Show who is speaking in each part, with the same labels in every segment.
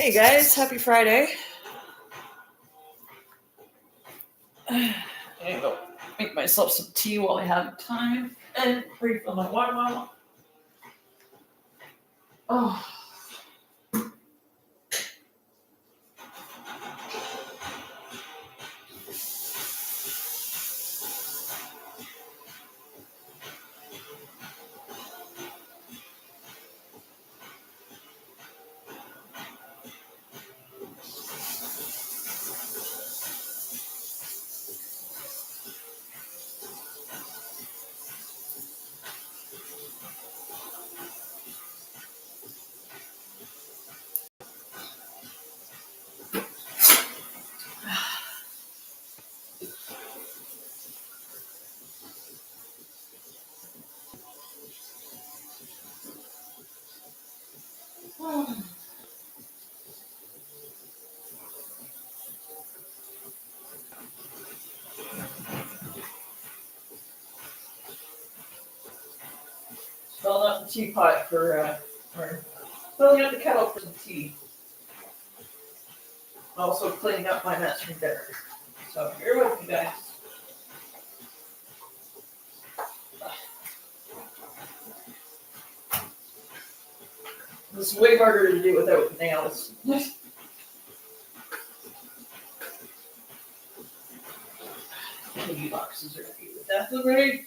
Speaker 1: Hey guys, happy Friday. I'm gonna go make myself some tea while I have time and refill my water bottle. Oh. Filling up the teapot or filling up the kettle for some tea. Also cleaning up my mess from dinner. So bear with me, guys. This is way harder to do without nails. Baby boxes are gonna be the death of me.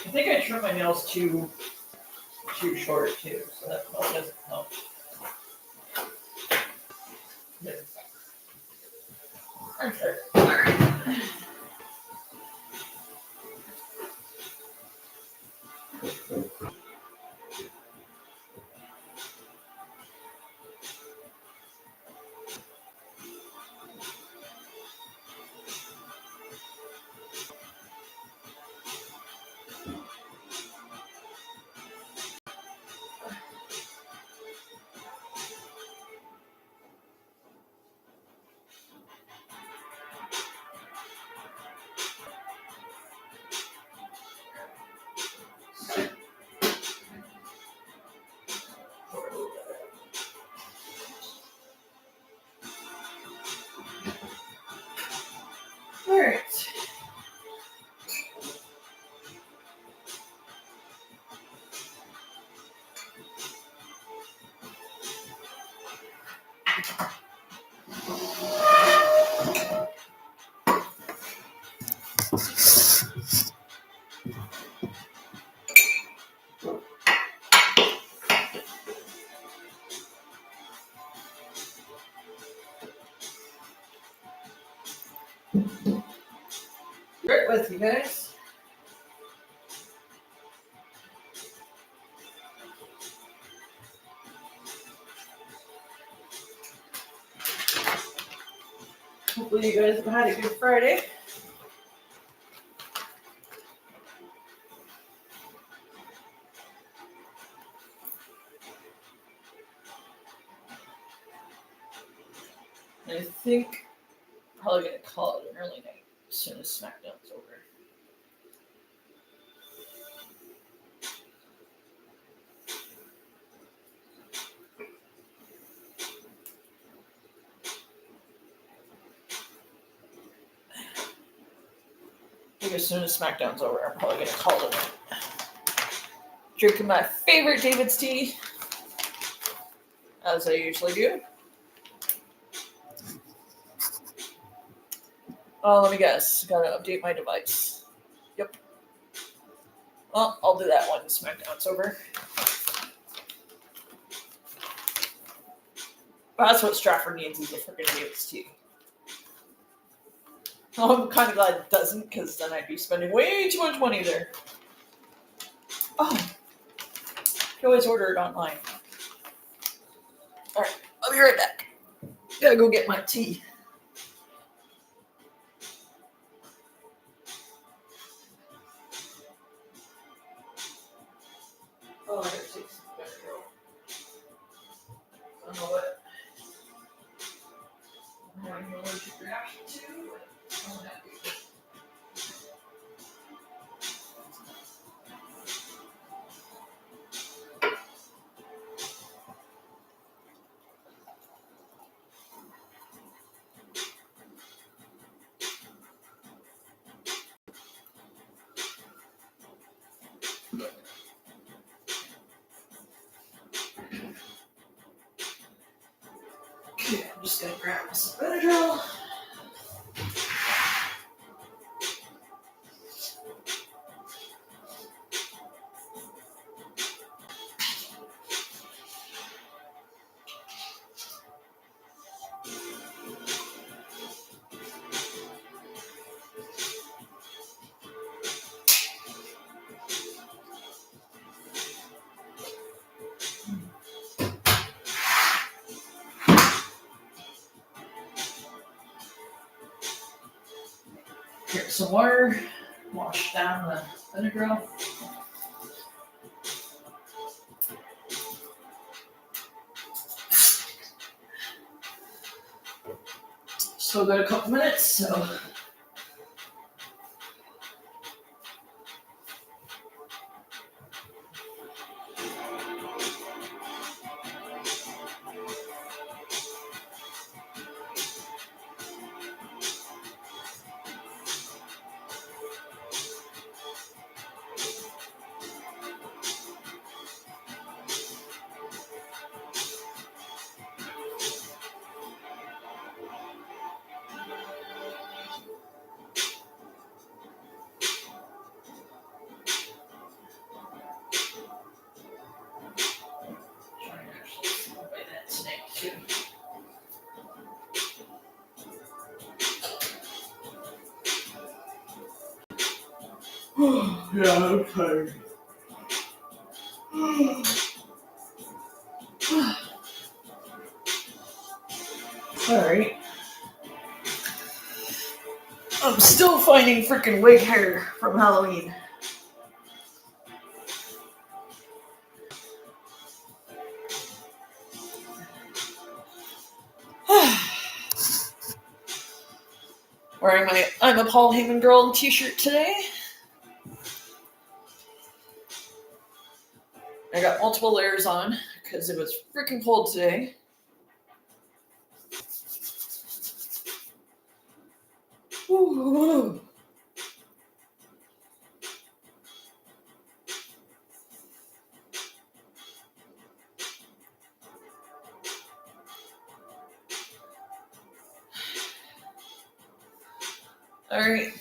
Speaker 1: I think I trimmed my nails too short too, so that probably doesn't help. Okay. Alright. Right with you guys. Hopefully you guys have had a good Friday. I think I'm probably gonna call it an early night as soon as Smackdown's over. I think as soon as Smackdown's over, I'm probably gonna call it a night. Drinking my favorite David's tea, as I usually do. Oh, let me guess. Gotta update my device. Yep. Well, I'll do that when Smackdown's over. But that's what Stratford needs is a freaking David's tea. Well, I'm kind of glad it doesn't, because then I'd be spending way too much money there. Oh. can always order it online. Alright, I'll be right back. Gotta go get my tea. Oh, I gotta take some Benadryl. I don't know what I'm having an allergic reaction to. I'm happy. Okay, I'm just gonna grab some Benadryl. Get some water, wash down the Benadryl. Still got a couple minutes, so. Trying to actually bite that snake too. Yeah, I'm tired. Alright. I'm still finding freaking wig hair from Halloween. Wearing my I'm a Paul Heyman Girl t-shirt today. I got multiple layers on because it was freaking cold today. Ooh. Alright.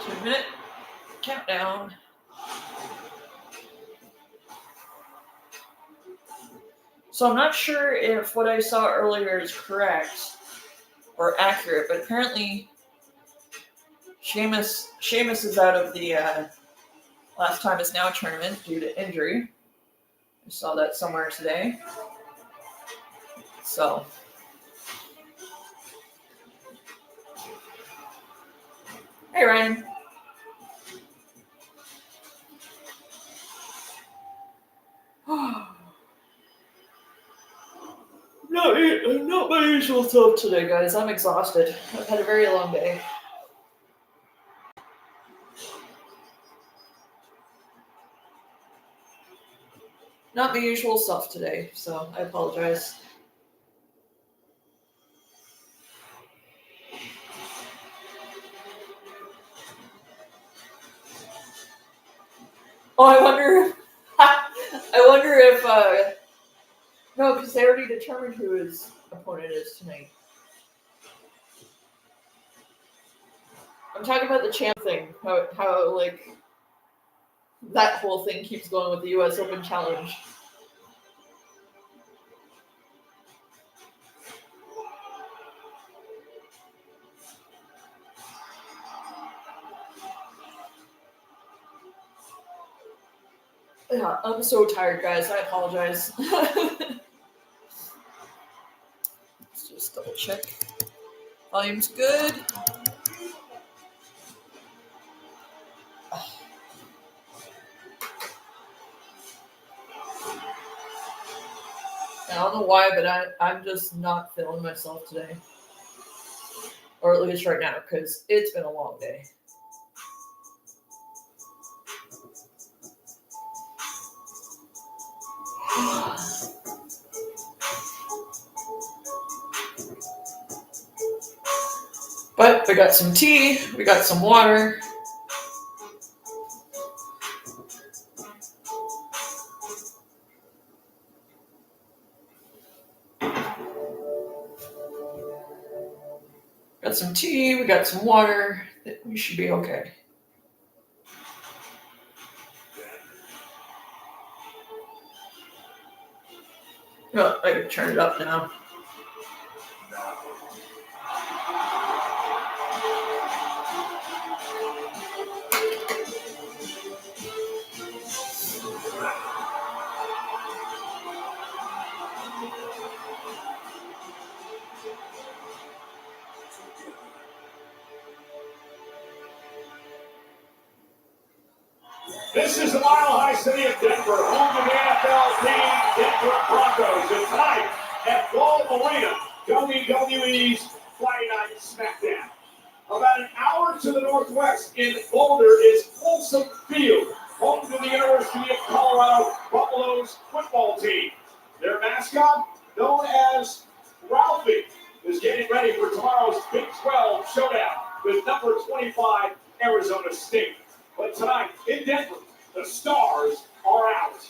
Speaker 1: Two-minute countdown. So I'm not sure if what I saw earlier is correct or accurate, but apparently Sheamus is out of the Last Time Is Now tournament due to injury. I saw that somewhere today. So. Hey, Ryan. Not my usual self today, guys. I'm exhausted. I've had a very long day. Not my usual self today, so I apologize. wonder. I wonder if no, because they already determined who his opponent is tonight. I'm talking about the champ thing. How like that whole thing keeps going with the U.S. Open Challenge. Yeah, I'm so tired, guys. I apologize. Let's just double check. Volume's good. I don't know why, but I'm just not feeling myself today. Or at least right now, because it's been a long day. But we got some tea, we got some water. Got some tea, we got some water. We should be okay. Oh, I can turn it up now.
Speaker 2: This is the Mile High City of Denver, home to the NFL team, Denver Broncos. And tonight at Ball Arena, WWE's Friday Night Smackdown. About an hour to the northwest in Boulder is Folsom Field, home to the University of Colorado Buffaloes football team. Their mascot, known as Ralphie, is getting ready for tomorrow's Big 12 showdown with number 25 Arizona State. But tonight in Denver, the stars are out.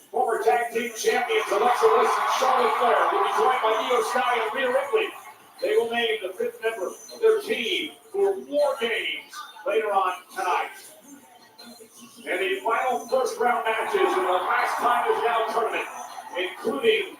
Speaker 2: Former tag team champions Alexa Bliss and Charlotte Flair will be joined by Io Sky and Rhea Ripley. They will name the fifth member of their team for War Games later on tonight. And the final first round matches in the last time is now tournament, including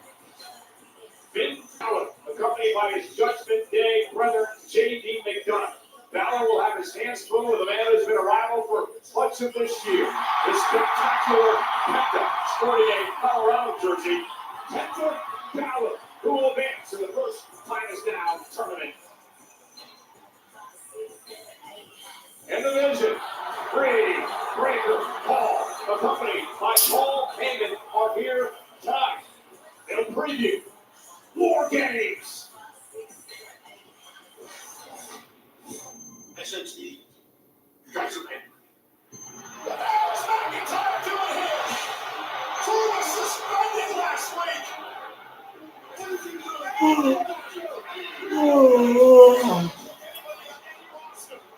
Speaker 2: Finn Balor, accompanied by his Judgment Day brother J.D. McDonough. Balor will have his hands full with a man who's been a rival for much of this year. The spectacular Penta, sporting a Colorado jersey. Penta Balor, who will advance in the first Time Is Now tournament. In the division, Brady, Breaker, Paul, accompanied by Paul Heyman, are here tonight. They'll preview War Games. SHD. Gotcha, man. What the hell is McIntyre doing here? Drew was suspended last week. What is he doing?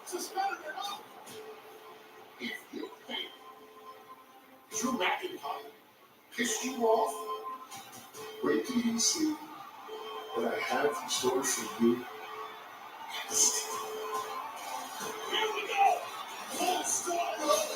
Speaker 2: Suspended or not? If you think Drew McIntyre pissed you off, wait till you see what I have in store for you. Here we go. Full style.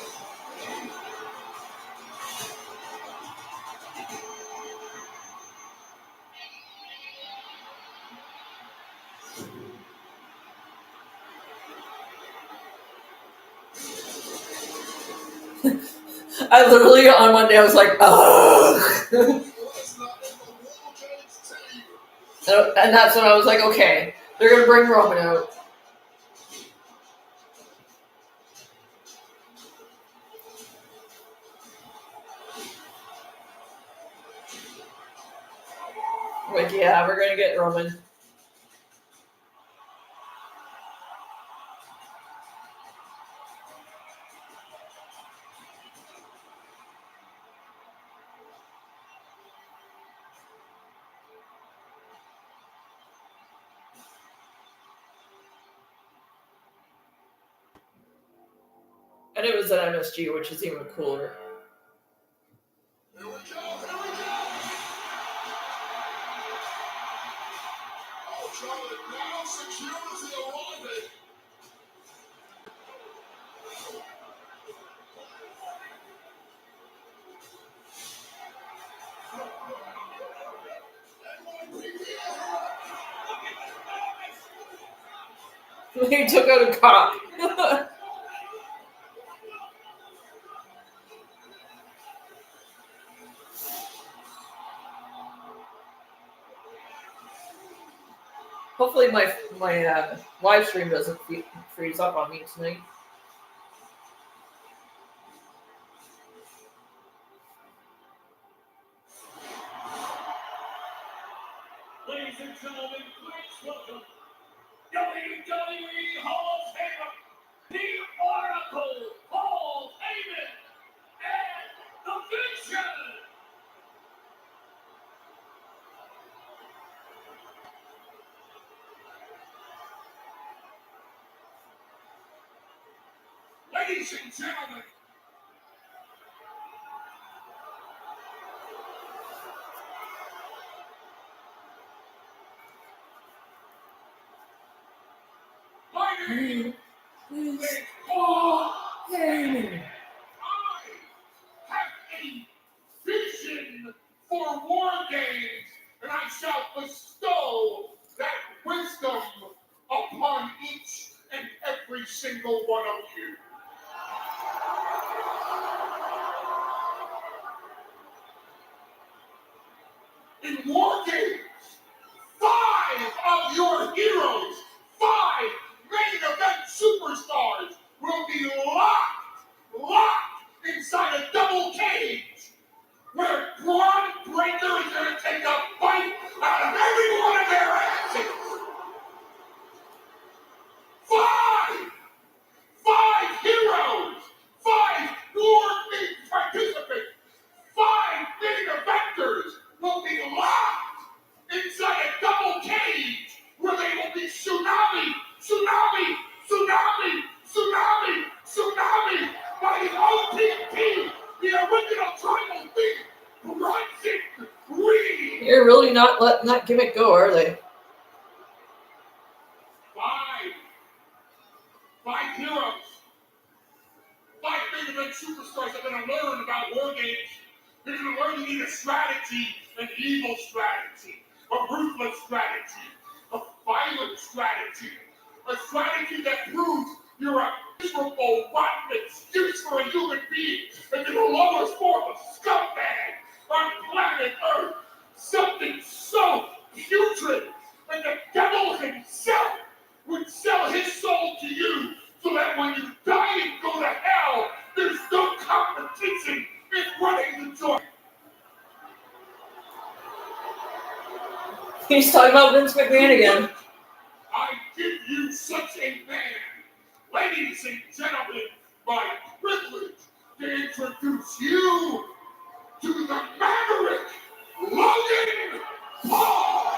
Speaker 1: I literally on Monday I was like, ugh. And that's when I was like, okay, they're gonna bring Roman out. Like, yeah, we're gonna get Roman. And And it was at MSG, which is even cooler.
Speaker 2: Here we go, here we go. Oh, Charlotte now secures the arrival.
Speaker 1: He took out a cop. Hopefully my live stream doesn't freeze up on me tonight.
Speaker 2: Ladies and gentlemen, please welcome WWE Hall of Famer, the Oracle, Paul Heyman, and the Vision. Ladies and gentlemen, my name is Paul Heyman. I have a vision for war games, and I shall bestow that wisdom upon each and every single one of you. In war games, 5 of your heroes, 5 main event superstars will be locked inside a double cage where Braun Breaker is going to take a bite out of every one of their asses. 5 heroes, 5 War Games participants, 5 main eventers will be locked inside a double cage where they will be tsunami by the OTP, the original tribal thing, Bronson Reed.
Speaker 1: You're really not letting that gimmick go, are they?
Speaker 2: 5 heroes, 5 main event superstars are going to learn about war games. They're going to learn you need a strategy, an evil strategy, a ruthless strategy, a violent strategy, a strategy that proves you're a miserable, rotten excuse for a human being and you're the lowest form of scumbag on planet Earth. Something so putrid that the devil himself would sell his soul to you so that when you die and go to hell, there's no competition in running the joint.
Speaker 1: He's talking about Vince McMahon again.
Speaker 2: I give you such a man. Ladies and gentlemen, my privilege to introduce you to the Maverick, Logan Paul.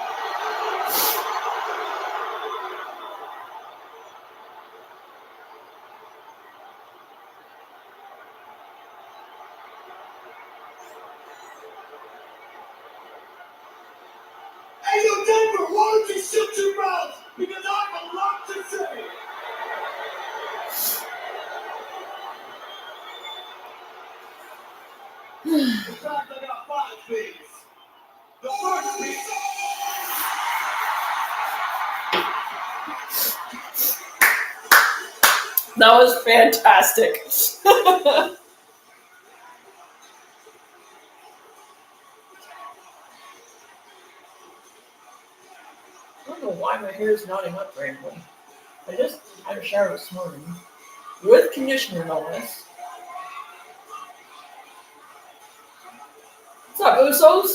Speaker 2: Hey, yo, Denver, why don't you shut your mouth? Because I have a lot to say. In fact, I got 5 things. The first thing.
Speaker 1: That was fantastic. I don't know why my hair is knotting up randomly. I just had a shower this morning. With conditioner, no less. What's up, Usos?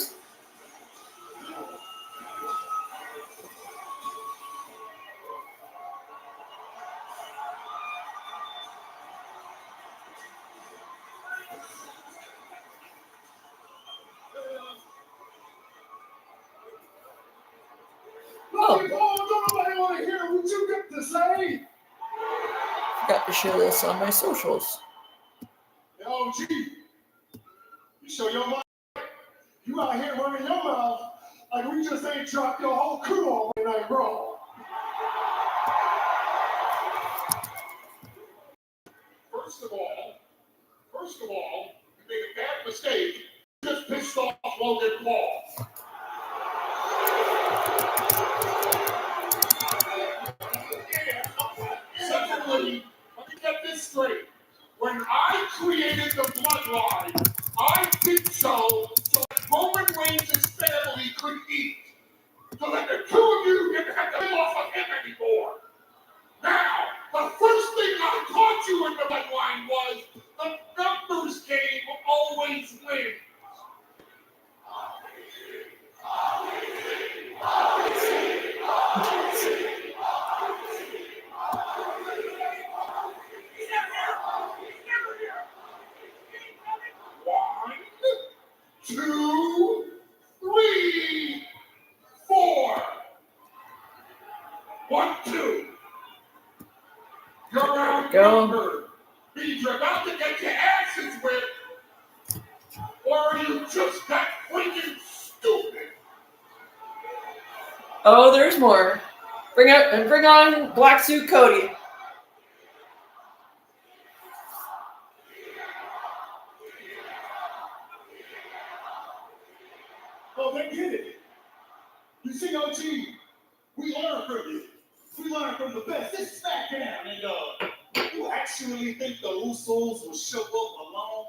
Speaker 2: Logan Paul, nobody want to hear what you got to say.
Speaker 1: Forgot to share this on my socials.
Speaker 2: OG. You show your mind. You out here running your mouth like we just ain't dropped your whole crew on Monday Night Raw. First of all, you made a bad mistake. You just pissed off Logan Paul. Secondly, let me get this straight. When I created the bloodline, I did so that Roman Reigns' family could eat. So that the two of you didn't have to live off of him anymore. Now, the first thing I taught you in the bloodline was the numbers game always wins. One, two, three, four. 1, 2. You're outnumbered. Means you're about to get your asses whipped, or are you just that freaking stupid?
Speaker 1: Oh, there's more. Bring on Black Suit Cody.
Speaker 2: Oh, they did it. You see, OG, we learn from you. We learn from the best. This is Smackdown, and you actually think the Usos will show up alone?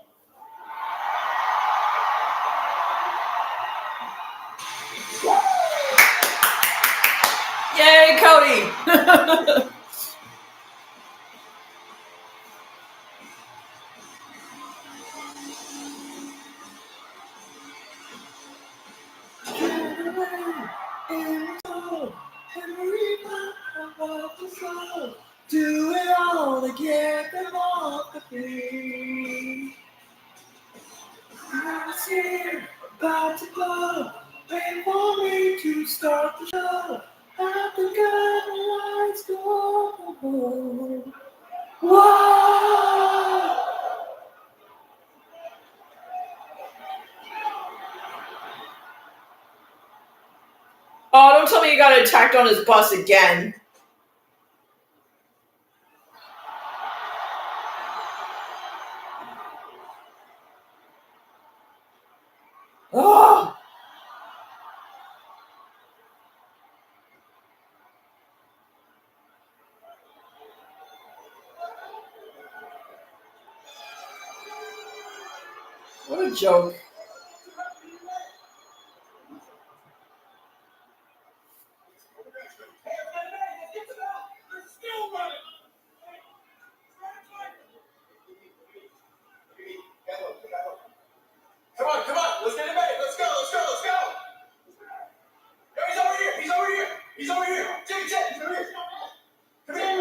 Speaker 1: Yay, Cody! Do it all to get them off the feet. It's here, about to go. Wait for me to start the show. I think the lights go. Whoa! Oh, don't tell me you got attacked on his bus again. Oh! What a joke.
Speaker 2: Come on, let's get it back. Let's go. Yo, he's over here. Jimmy, come here. Come here.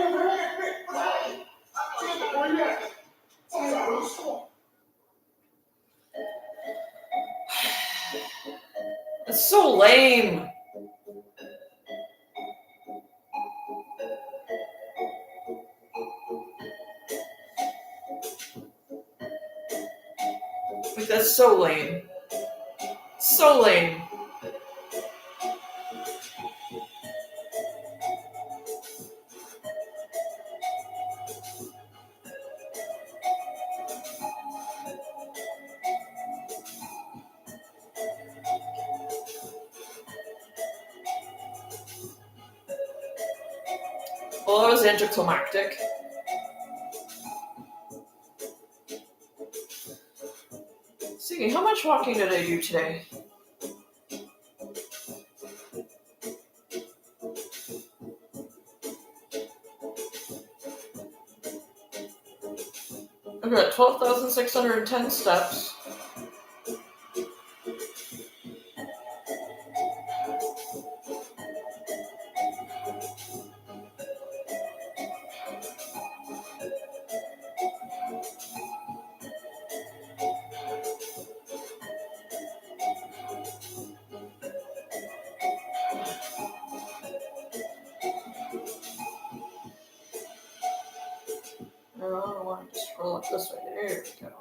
Speaker 2: Where you at?
Speaker 1: That's so lame. Like, that's so lame. So lame. Well, that was anticlimactic. See, how much walking did I do today? I got 12,610 steps. Oh, I want to scroll up this way. There we go.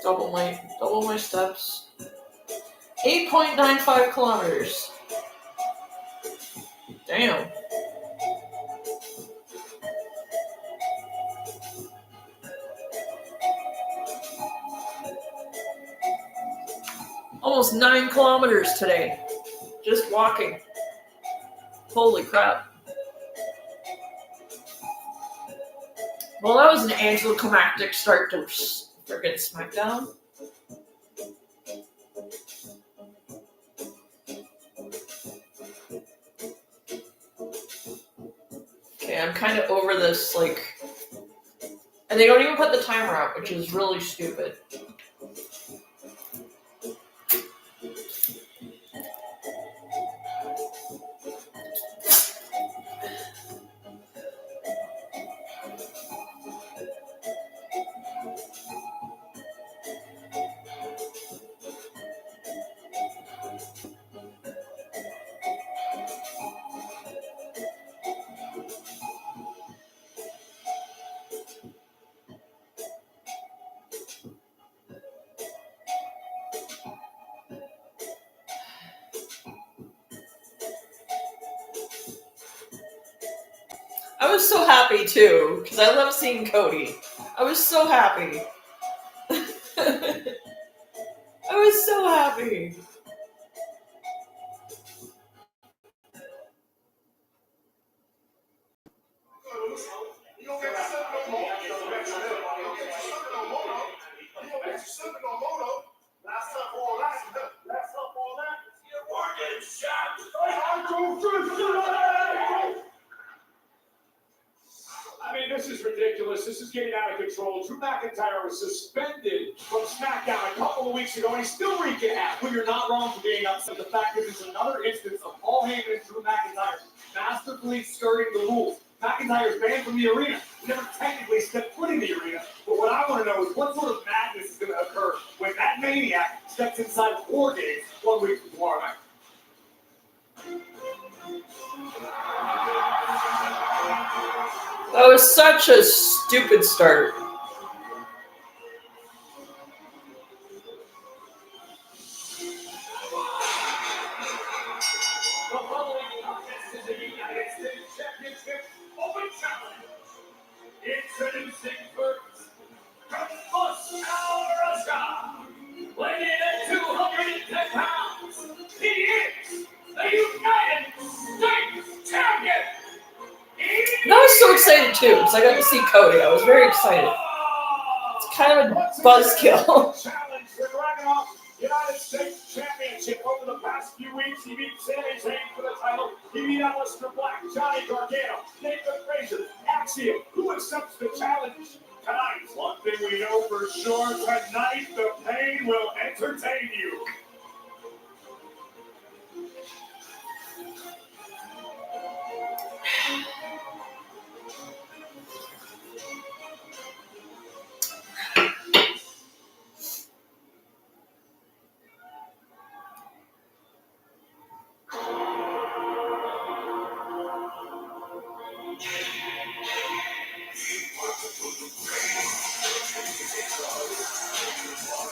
Speaker 3: Double my steps. 8.95 kilometers. Damn. Almost 9 kilometers today. Just walking. Holy crap. Well, that was an anticlimactic start to friggin' Smackdown. Okay, I'm kind of over this, like... And they don't even put the timer out, which is really stupid. I was so happy too, because I love seeing Cody. I was so happy. I was so happy.
Speaker 2: I mean, this is ridiculous. This is getting out of control. Drew McIntyre was suspended from SmackDown a couple of weeks ago, and he's still wreaking havoc. Well, you're not wrong for being upset. The fact is, it's another instance of Paul Heyman and Drew McIntyre masterfully skirting the rules. McIntyre's banned from the arena. He never technically stepped foot in the arena. But what I want to know is what sort of madness is going to occur when that maniac steps inside of War Games 1 week from tomorrow night.
Speaker 3: That was such a stupid start.
Speaker 2: The following contest is a United States Championship Open Challenge. Introducing first, from Russia, weighing in at 210 pounds, he is the United States Champion.
Speaker 3: And I was so excited too, because I got to see Cody. I was very excited. It's kind of a buzzkill.
Speaker 2: Challenge for Dragunov United States Championship. Over the past few weeks, he beat Sami Zayn for the title. He beat Aleister Black, Johnny Gargano, Nathan Frazier, Axiom. Who accepts the challenge tonight? One thing we know for sure, tonight the pain will entertain you.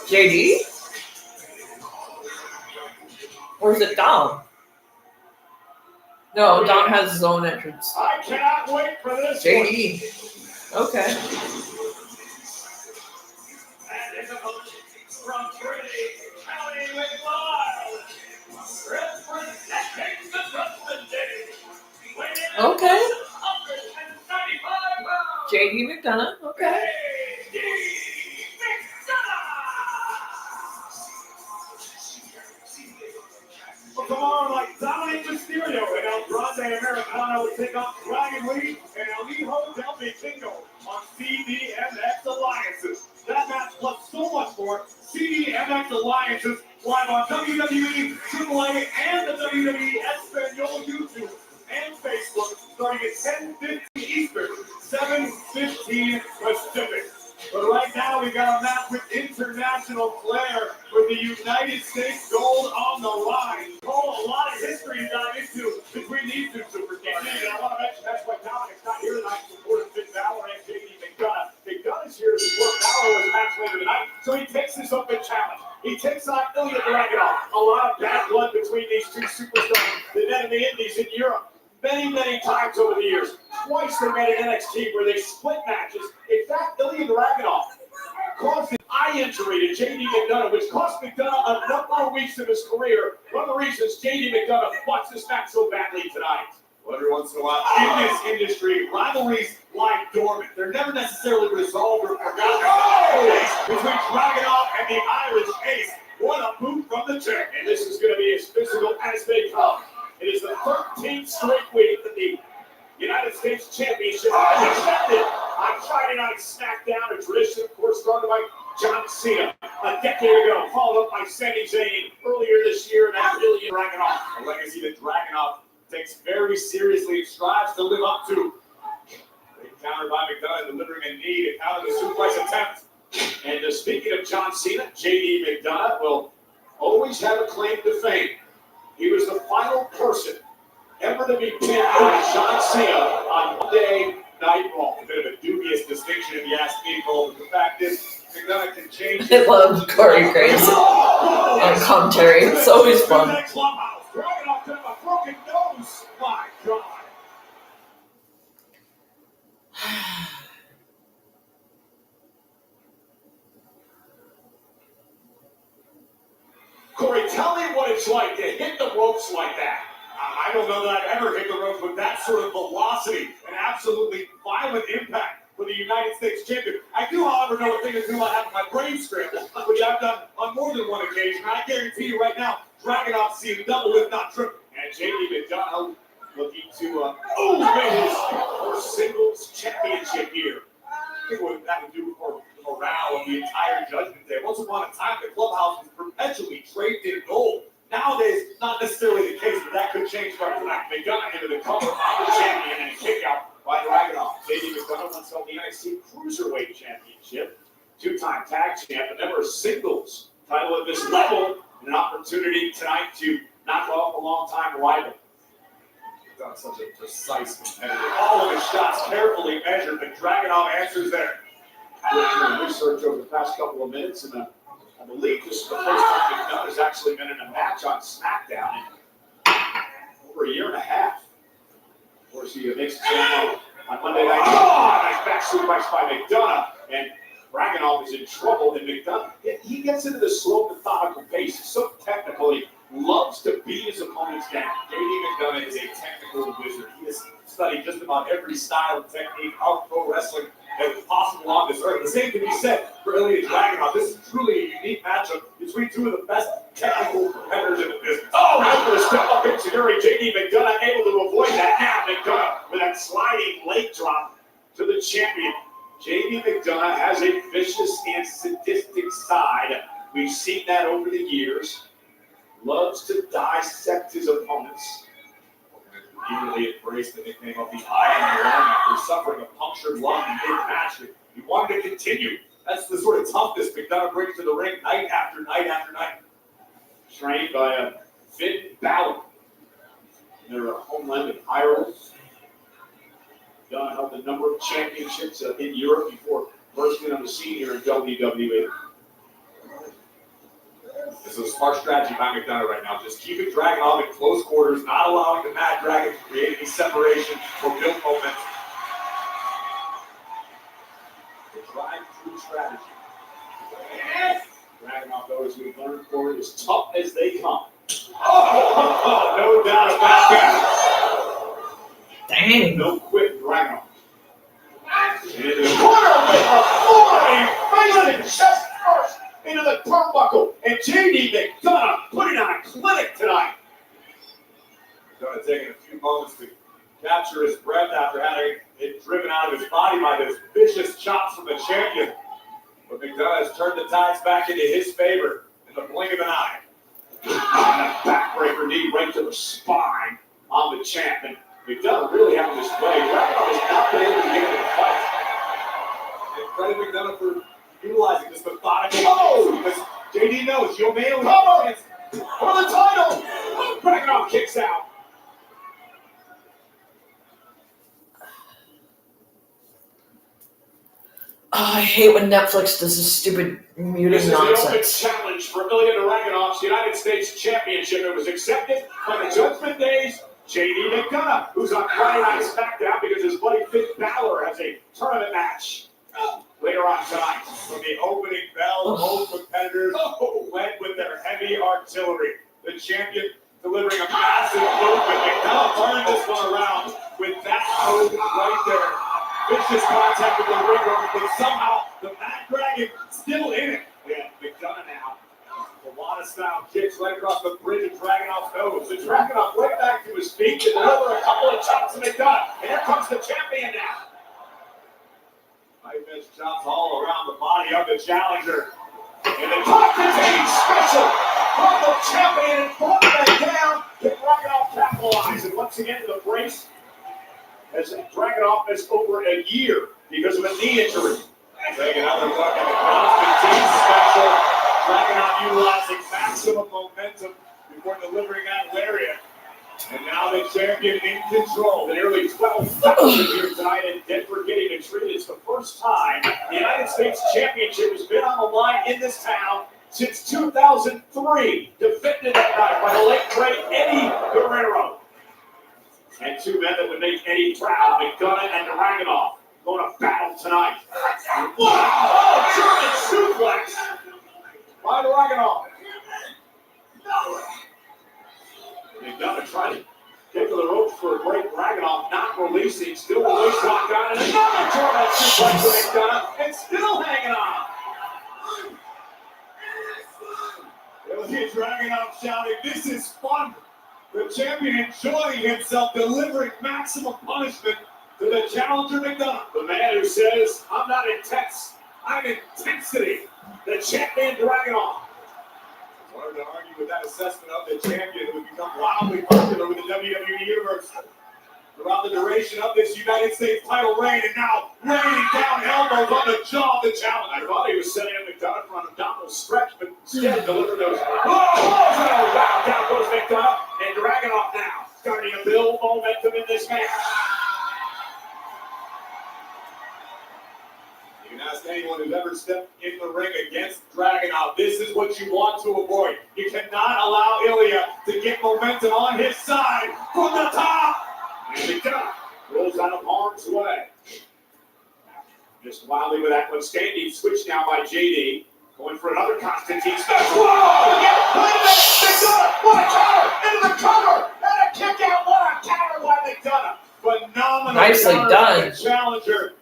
Speaker 3: JD? Or is it Dom? No, Dom has his own entrance.
Speaker 2: I cannot wait for this
Speaker 3: JD. Okay.
Speaker 2: And his opponent from Trinity, County McLeod, representing the Judgment Day.
Speaker 3: Okay.
Speaker 2: 195 pounds.
Speaker 3: JD McDonough. Okay.
Speaker 2: Well, tomorrow night, Dominic Mysterio and El Grande Americano will take on Dragon Lee and El Hijo del Vikingo on CDMX Alliances. That match plus so much more. CDMX Alliances live on WWE, AAA, and the WWE Espanol YouTube and Facebook starting at 10:15 Eastern, 7:15 Pacific. But right now, we've got a match with international flair with the United States gold on the line. Oh, a lot of history to dive into between these two superstars. And I want to mention that's why Dominic's not here tonight to support Finn Balor and JD McDonough. McDonough is here to support Balor with a match later tonight. So So he takes this open challenge. He takes on Ilya Dragunov. A lot of bad blood between these two superstars. They've been in the Indies in Europe many, many times over the years. Twice they met in NXT where they split matches. In fact, Ilya Dragunov caused an eye injury to J.D. McDonough, which cost McDonough a number of weeks of his career. One of the reasons J.D. McDonough wants this match so badly tonight. Well, every once in a while, in this industry, rivalries lie dormant. They're never necessarily resolved or forgotten. Oh! Between Dragunov and the Irish Ace. What a boot from the champ. And this is going to be as physical as they come. It is the 13th straight week that the United States Championship is defended on Friday Night Smackdown, a tradition, of course, started by John Cena a decade ago, followed up by Sami Zayn earlier this year, and now Ilya Dragunov, a legacy that Dragunov takes very seriously and strives to live up to. Countered by McDonough, delivering a knee to counter the suplex attempt. And speaking of John Cena, J.D. McDonough will always have a claim to fame. He was the final person ever to be pinned by John Cena on Monday Night Raw. A bit of a dubious distinction if you ask me, Cole, but the fact is, McDonough can change.
Speaker 3: I love Corey Graves on commentary. It's always fun.
Speaker 2: Dragunov could have a broken nose. My God. Corey, tell me what it's like to hit the ropes like that. I don't know that I've ever hit the ropes with that sort of velocity and absolutely violent impact for the United States champion. I do, however, know a thing or two about having my brain scrambled, which I've done on more than one occasion. I guarantee you right now, Dragunov seeing double, if not triple. And J.D. McDonough looking to win his first singles championship here. I think what that would do for the morale of the entire Judgment Day. Once upon a time, the clubhouse was perpetually draped in gold. Nowadays, not necessarily the case, but that could change right tonight. McDonough into the cover of the champion and a kick out by Dragunov. J.D. McDonough once held the NXT Cruiserweight Championship, two-time tag champ, but never a singles title at this level, and an opportunity tonight to knock off a long-time rival. McDonough's such a precise competitor. All of his shots carefully measured, but Dragunov answers there. Doing research over the past couple of minutes, and I believe this is the first time McDonough has actually been in a match on SmackDown in over a year and a half. Of course, he makes it on Monday night. Oh, nice back suplex by McDonough, and Dragunov is in trouble, and McDonough, he gets into the slow, methodical pace. He's so technical, he loves to beat his opponents down. J.D. McDonough is a technical wizard. He has studied just about every style and technique of pro wrestling that is possible on this earth. The same can be said for Ilya Dragunov. This is truly a unique matchup between two of the best technical competitors in the business. Oh, after a step-up insecurity, J.D. McDonough able to avoid that. Now McDonough with that sliding leg drop to the champion. J.D. McDonough has a vicious and sadistic side. We've seen that over the years. Loves to dissect his opponents. Immediately embraced the nickname of the Iron Lung after suffering a punctured lung in mid-match. He wanted to continue. That's the sort of toughness McDonough brings to the ring night after night after night. Trained by Finn Balor. Their homeland in Ireland. McDonough held a number of championships in Europe before bursting on the scene here in WWE. This is a smart strategy by McDonough right now. Just keep it Dragunov in close quarters, not allowing the Mad Dragon to create any separation or build momentum. The drive-through strategy. Dragunov, though, as we've learned, forward as tough as they come. Oh, no doubt about that.
Speaker 3: Dang.
Speaker 2: No quit, Dragunov. And in the corner with a flying right in the chest first. Into the turnbuckle, and J.D. McDonough putting on a clinic tonight. McDonough taking a few moments to capture his breath after having it driven out of his body by those vicious chops from the champion. But McDonough has turned the tides back into his favor in the blink of an eye. And a backbreaker knee right to the spine on the champ. And McDonough really having this way. Dragunov has not been able to get into the fight. And credit McDonough for utilizing this methodical because JD knows you'll be able to have a chance for the title. Dragunov kicks out.
Speaker 3: I hate when Netflix does this stupid muting
Speaker 2: This is the open
Speaker 3: nonsense.
Speaker 2: challenge for Ilya Dragunov's United States Championship. It was accepted by the Judgment Days. JD McDonough, who's on Friday Night Smackdown because his buddy Finn Balor has a tournament match later on tonight. From the opening bell, both competitors went with their heavy artillery. The champion delivering a massive movement. McDonough turned this one around with that move right there. Vicious contact with the ring rope, but somehow the Mad Dragon still in it. Yeah, McDonough now. Kiwana-style kicks right across the bridge of Dragunov's nose. The Dragunov right back to his feet to deliver a couple of chops to McDonough. And here comes the champion now. High-pitch chops all around the body of the challenger. And the top is a special from the champion and brought that down. Can Dragunov capitalize? And once again, the brace has Dragunov missed over a year because of a knee injury. Take another look at the Constantine special. Dragunov utilizing maximum momentum before delivering that lariat. And now the champion in control. The nearly 12,000 here tonight in Denver getting a treat. It's the first time the United States Championship has been on the line in this town since 2003. Defended that night by the late great Eddie Guerrero. And two men that would make Eddie proud, McDonough and Dragunov, going to battle tonight. Wow! Oh, German suplex by Dragunov. McDonough trying to get to the ropes for a break. Dragunov not releasing, still a waist lock on, and another German suplex for McDonough, and still hanging on. You'll hear Dragunov shouting, "This is fun." The champion enjoying himself, delivering maximum punishment to the challenger McDonough. The man who says, "I'm not intense, I'm intensity." The champion Dragunov. It's hard to argue with that assessment of the champion who has become wildly popular with the WWE Universe. Throughout the duration of this United States title reign, and now raining down elbows on the jaw of the challenger. I thought he was setting up McDonough for an abdominal stretch, but instead delivered those. Oh, wow, down goes McDonough, and Dragunov now starting to build momentum in this match. You can ask anyone who's ever stepped in the ring against Dragunov, this is what you want to avoid. You cannot allow Ilya to get momentum on his side from the top. And McDonough rolls out of harm's way. Just wildly with that one. Standing switch now by JD. Going for another Constantine special. Whoa! Yeah, wait a minute! McDonough! What a counter! Into the cover! And a kick out! What a counter by McDonough! Phenomenal.
Speaker 3: Nicely done.
Speaker 2: The challenger,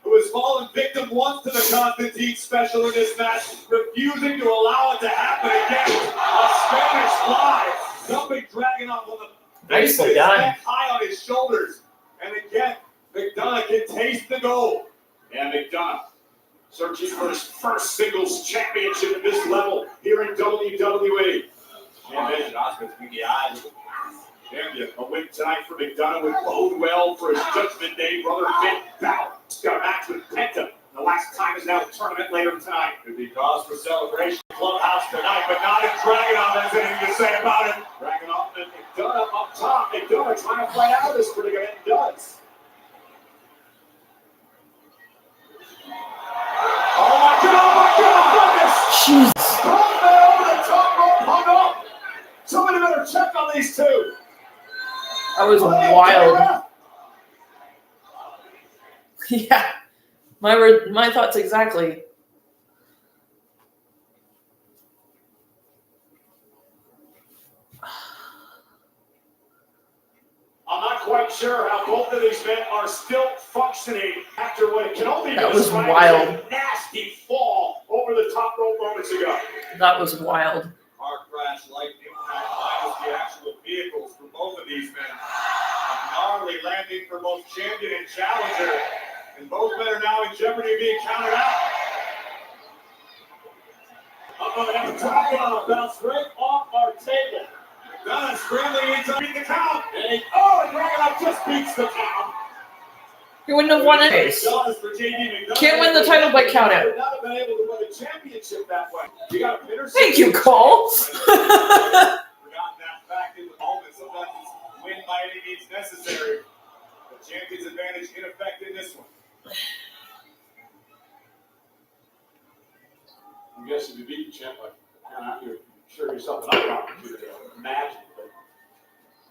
Speaker 2: who has fallen victim once to the Constantine special in this match, refusing to allow it to happen again. A Spanish fly. Dumping Dragunov on the
Speaker 3: Nicely done.
Speaker 2: Neck high on his shoulders. And again, McDonough can taste the gold. And McDonough searching for his first singles championship at this level here in WWE. And then Oscar's the eyes. Champion, a win tonight for McDonough would bode well for his Judgment Day brother Finn Balor. He's got a match with Penta. The last time is now a tournament later tonight. Could be cause for celebration. Clubhouse tonight, but not if Dragunov has anything to say about it. Dragunov and McDonough up top. McDonough trying to fight out of this predicament and does. Oh my God! Goodness!
Speaker 3: Jeez.
Speaker 2: Over the top rope, hung up. Somebody better check on these two.
Speaker 3: That was wild. Yeah. My thoughts exactly.
Speaker 2: I'm not quite sure how both of these men are still functioning after what can only be described as a nasty fall over the top rope moments ago.
Speaker 3: That was wild.
Speaker 2: Car crash like impact minus the actual vehicles for both of these men. A gnarly landing for both champion and challenger. And both men are now in jeopardy of being counted out. And Dragunov bounced right off our table. McDonough scrambling in to beat the count. And Dragunov just beats the count.
Speaker 3: He wouldn't have won anyways. Can't win the title by count out.
Speaker 2: Not have been able to win a championship that way. You got a
Speaker 3: Thank you, Cole.
Speaker 2: Forgotten that fact in the moment. Sometimes it's win by any means necessary. The champion's advantage in effect in this one. I guess if you beat the champ, you're sure yourself another opportunity to imagine.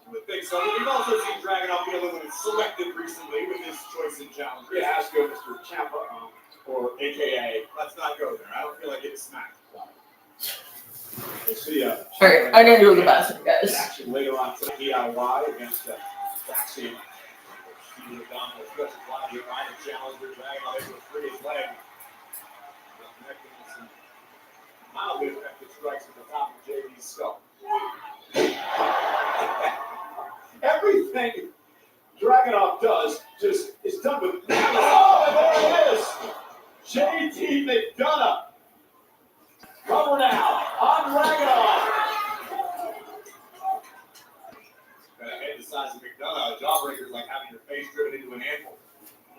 Speaker 1: I would think so. We've also seen Dragunov be a little selective recently with his choice in challengers.
Speaker 2: Yeah, ask go Mr. Ciampa, or AKA.
Speaker 1: Let's not go there. I don't feel like getting smacked.
Speaker 2: We'll see.
Speaker 3: Alright, I gotta go to the bathroom, guys.
Speaker 2: Action later on to DIY against Vaccine.
Speaker 1: He would have done with such a body behind the challenger. Dragunov able to free his leg. Connecting with some mildly effective strikes at the top of JD's skull.
Speaker 2: Everything Dragunov does just is done with. Oh, and there it is! JD McDonough. Cover now on Dragunov.
Speaker 1: Head the size of McDonough, a jawbreaker is like having your face driven into an anvil.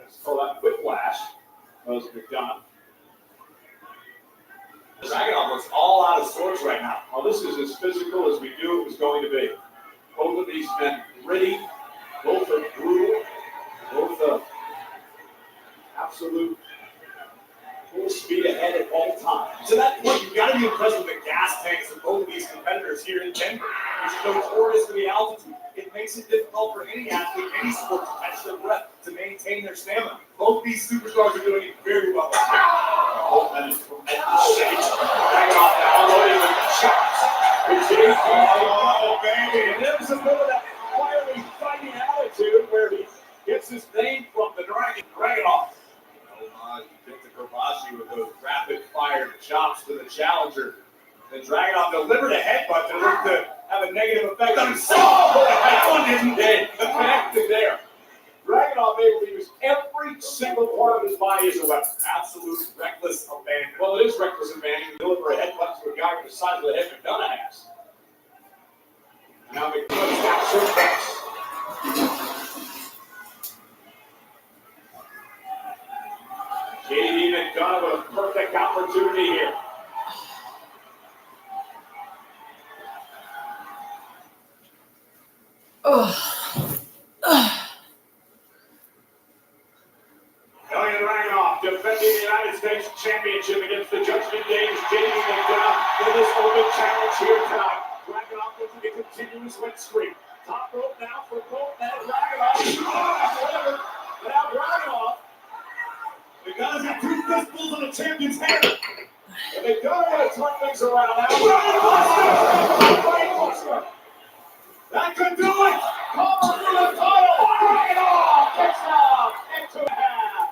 Speaker 2: So that whiplash was McDonough.
Speaker 1: Dragunov looks all out of sorts right now.
Speaker 2: Well, this is as physical as we knew it was going to be. Both of these men gritty, both are brutal, both are absolute full speed ahead at all times.
Speaker 1: To that point, you've got to be impressed with the gas tanks of both of these competitors here in Denver. It's notorious for the altitude. It makes it difficult for any athlete, any sport, to catch their breath, to maintain their stamina. Both these superstars are doing it very well.
Speaker 2: Both men in tremendous shape. Dragunov now loading with the shots.
Speaker 1: Oh, baby.
Speaker 2: And there's a bit of that fiery fighting attitude where he gets his name from the Dragunov.
Speaker 1: He hit the Kobashi with those rapid-fire chops to the challenger. Then Dragunov delivered a headbutt that looked to have a negative effect on himself. That one didn't connect there.
Speaker 2: Dragunov able to use every single part of his body as a weapon.
Speaker 1: Absolute reckless abandon.
Speaker 2: Well, it is reckless abandon to deliver a headbutt to a guy with the size of the head McDonough has. Now McDonough's got short JD McDonough with a perfect opportunity here. Ilya Dragunov defending the United States Championship against the Judgment Day's JD McDonough in this open challenge here tonight. Dragunov looking to continue his win streak. Top rope now for both men. Dragunov. Now Dragunov.
Speaker 1: McDonough's got two fistfuls on the champion's head.
Speaker 2: And McDonough want to turn things around now. Brainbuster.
Speaker 1: That could do it.
Speaker 2: Cover for the title. Dragunov kicks out into the half.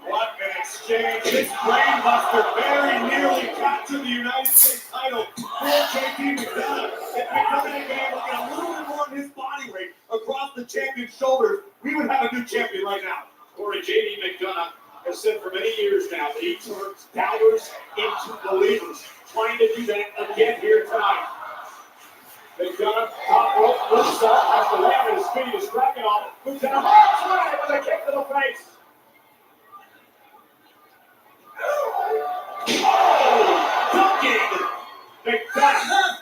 Speaker 1: What an exchange. This brainbuster very nearly captured the United States title for JD McDonough. If McDonough had been able to get a little bit more of his body weight across the champion's shoulders, we would have a new champion right now.
Speaker 2: Corey, JD McDonough has said for many years now that he turns doubters into believers. Trying to do that again here tonight. McDonough, top rope, looks up, has to land at his feet, is Dragunov, moves in a hard swing with a kick to the face. Oh, dunking McDonough.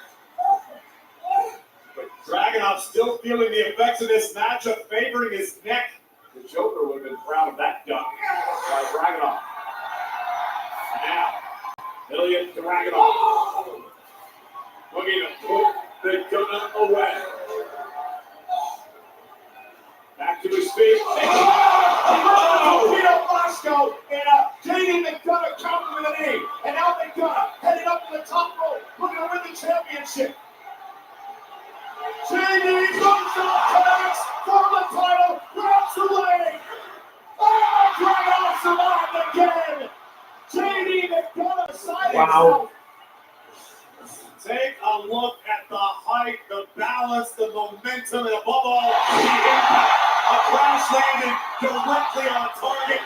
Speaker 1: But Dragunov still feeling the effects of this matchup, favoring his neck.
Speaker 2: The Joker would have been proud of that dunk by Dragunov. Now, Ilya Dragunov looking to put McDonough away. Back to his feet. Peter Blasco and JD McDonough counter with a knee. And now McDonough headed up to the top rope, looking to win the championship. JD comes up, connects for the title, grabs away. Oh, Dragunov survived again. JD McDonough decided.
Speaker 3: Wow.
Speaker 1: Take a look at the height, the balance, the momentum, and above all, the impact. A crash landed directly on target.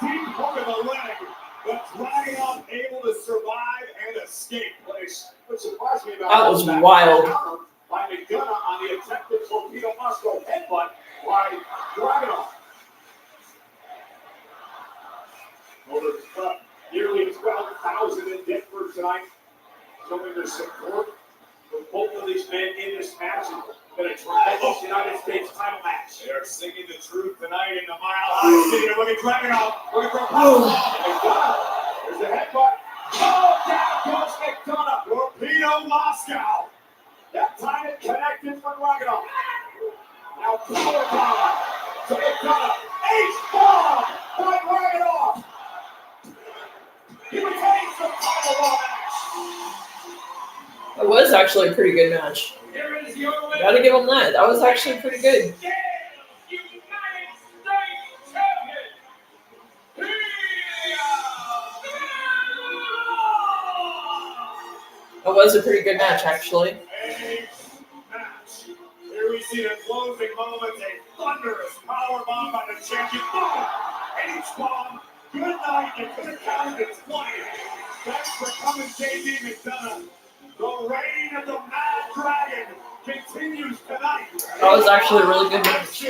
Speaker 1: Deep hook of the leg, but Dragunov able to survive and escape.
Speaker 2: What surprised me about
Speaker 3: That was wild.
Speaker 2: By McDonough on the attempted torpedo muscle headbutt by Dragunov. Over nearly 12,000 in Denver tonight, showing their support for both of these men in this match. Been a tremendous United States title match.
Speaker 1: They are singing the truth tonight in the Mile High City. Look at Dragunov. Look at McDonough.
Speaker 2: There's the headbutt. Oh, down goes McDonough.
Speaker 1: Torpedo Moscow.
Speaker 2: That time it connected for Dragunov. Now power bomb to McDonough. H-bomb by Dragunov. He retains the title of match.
Speaker 3: That was actually a pretty good match.
Speaker 2: Here is your winner.
Speaker 3: Gotta give him that. That was actually pretty good. That was a pretty good match, actually.
Speaker 1: A match. Here we see the closing moments, a thunderous power bomb by the champion. Boom! H-bomb. Good night, and for the count, it's 20. Thanks for coming, JD McDonough. The reign of the Mad Dragon continues tonight.
Speaker 3: That was actually a really good match.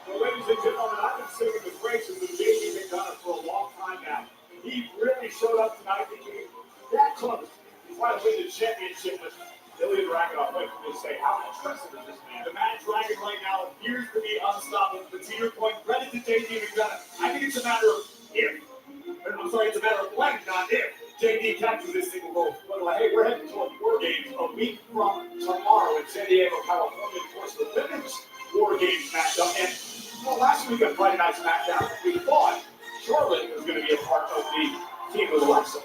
Speaker 2: Well, ladies and gentlemen, I've been singing the praises of JD McDonough for a long time now. He really showed up tonight, became that close. He's trying to win the championship with Ilya Dragunov. Wait for me to say, how impressive is this man? The Mad Dragon right now appears to be unstoppable. But to your point, credit to JD McDonough. I think it's a matter of if. I'm sorry, it's a matter of when, not if. JD captures this single goal. But hey, we're heading toward War Games a week from tomorrow in San Diego, California. Of course, the women's War Games matchup. And well, last week on Friday Night Smackdown, we thought Charlotte was going to be a part of the team with Alexa.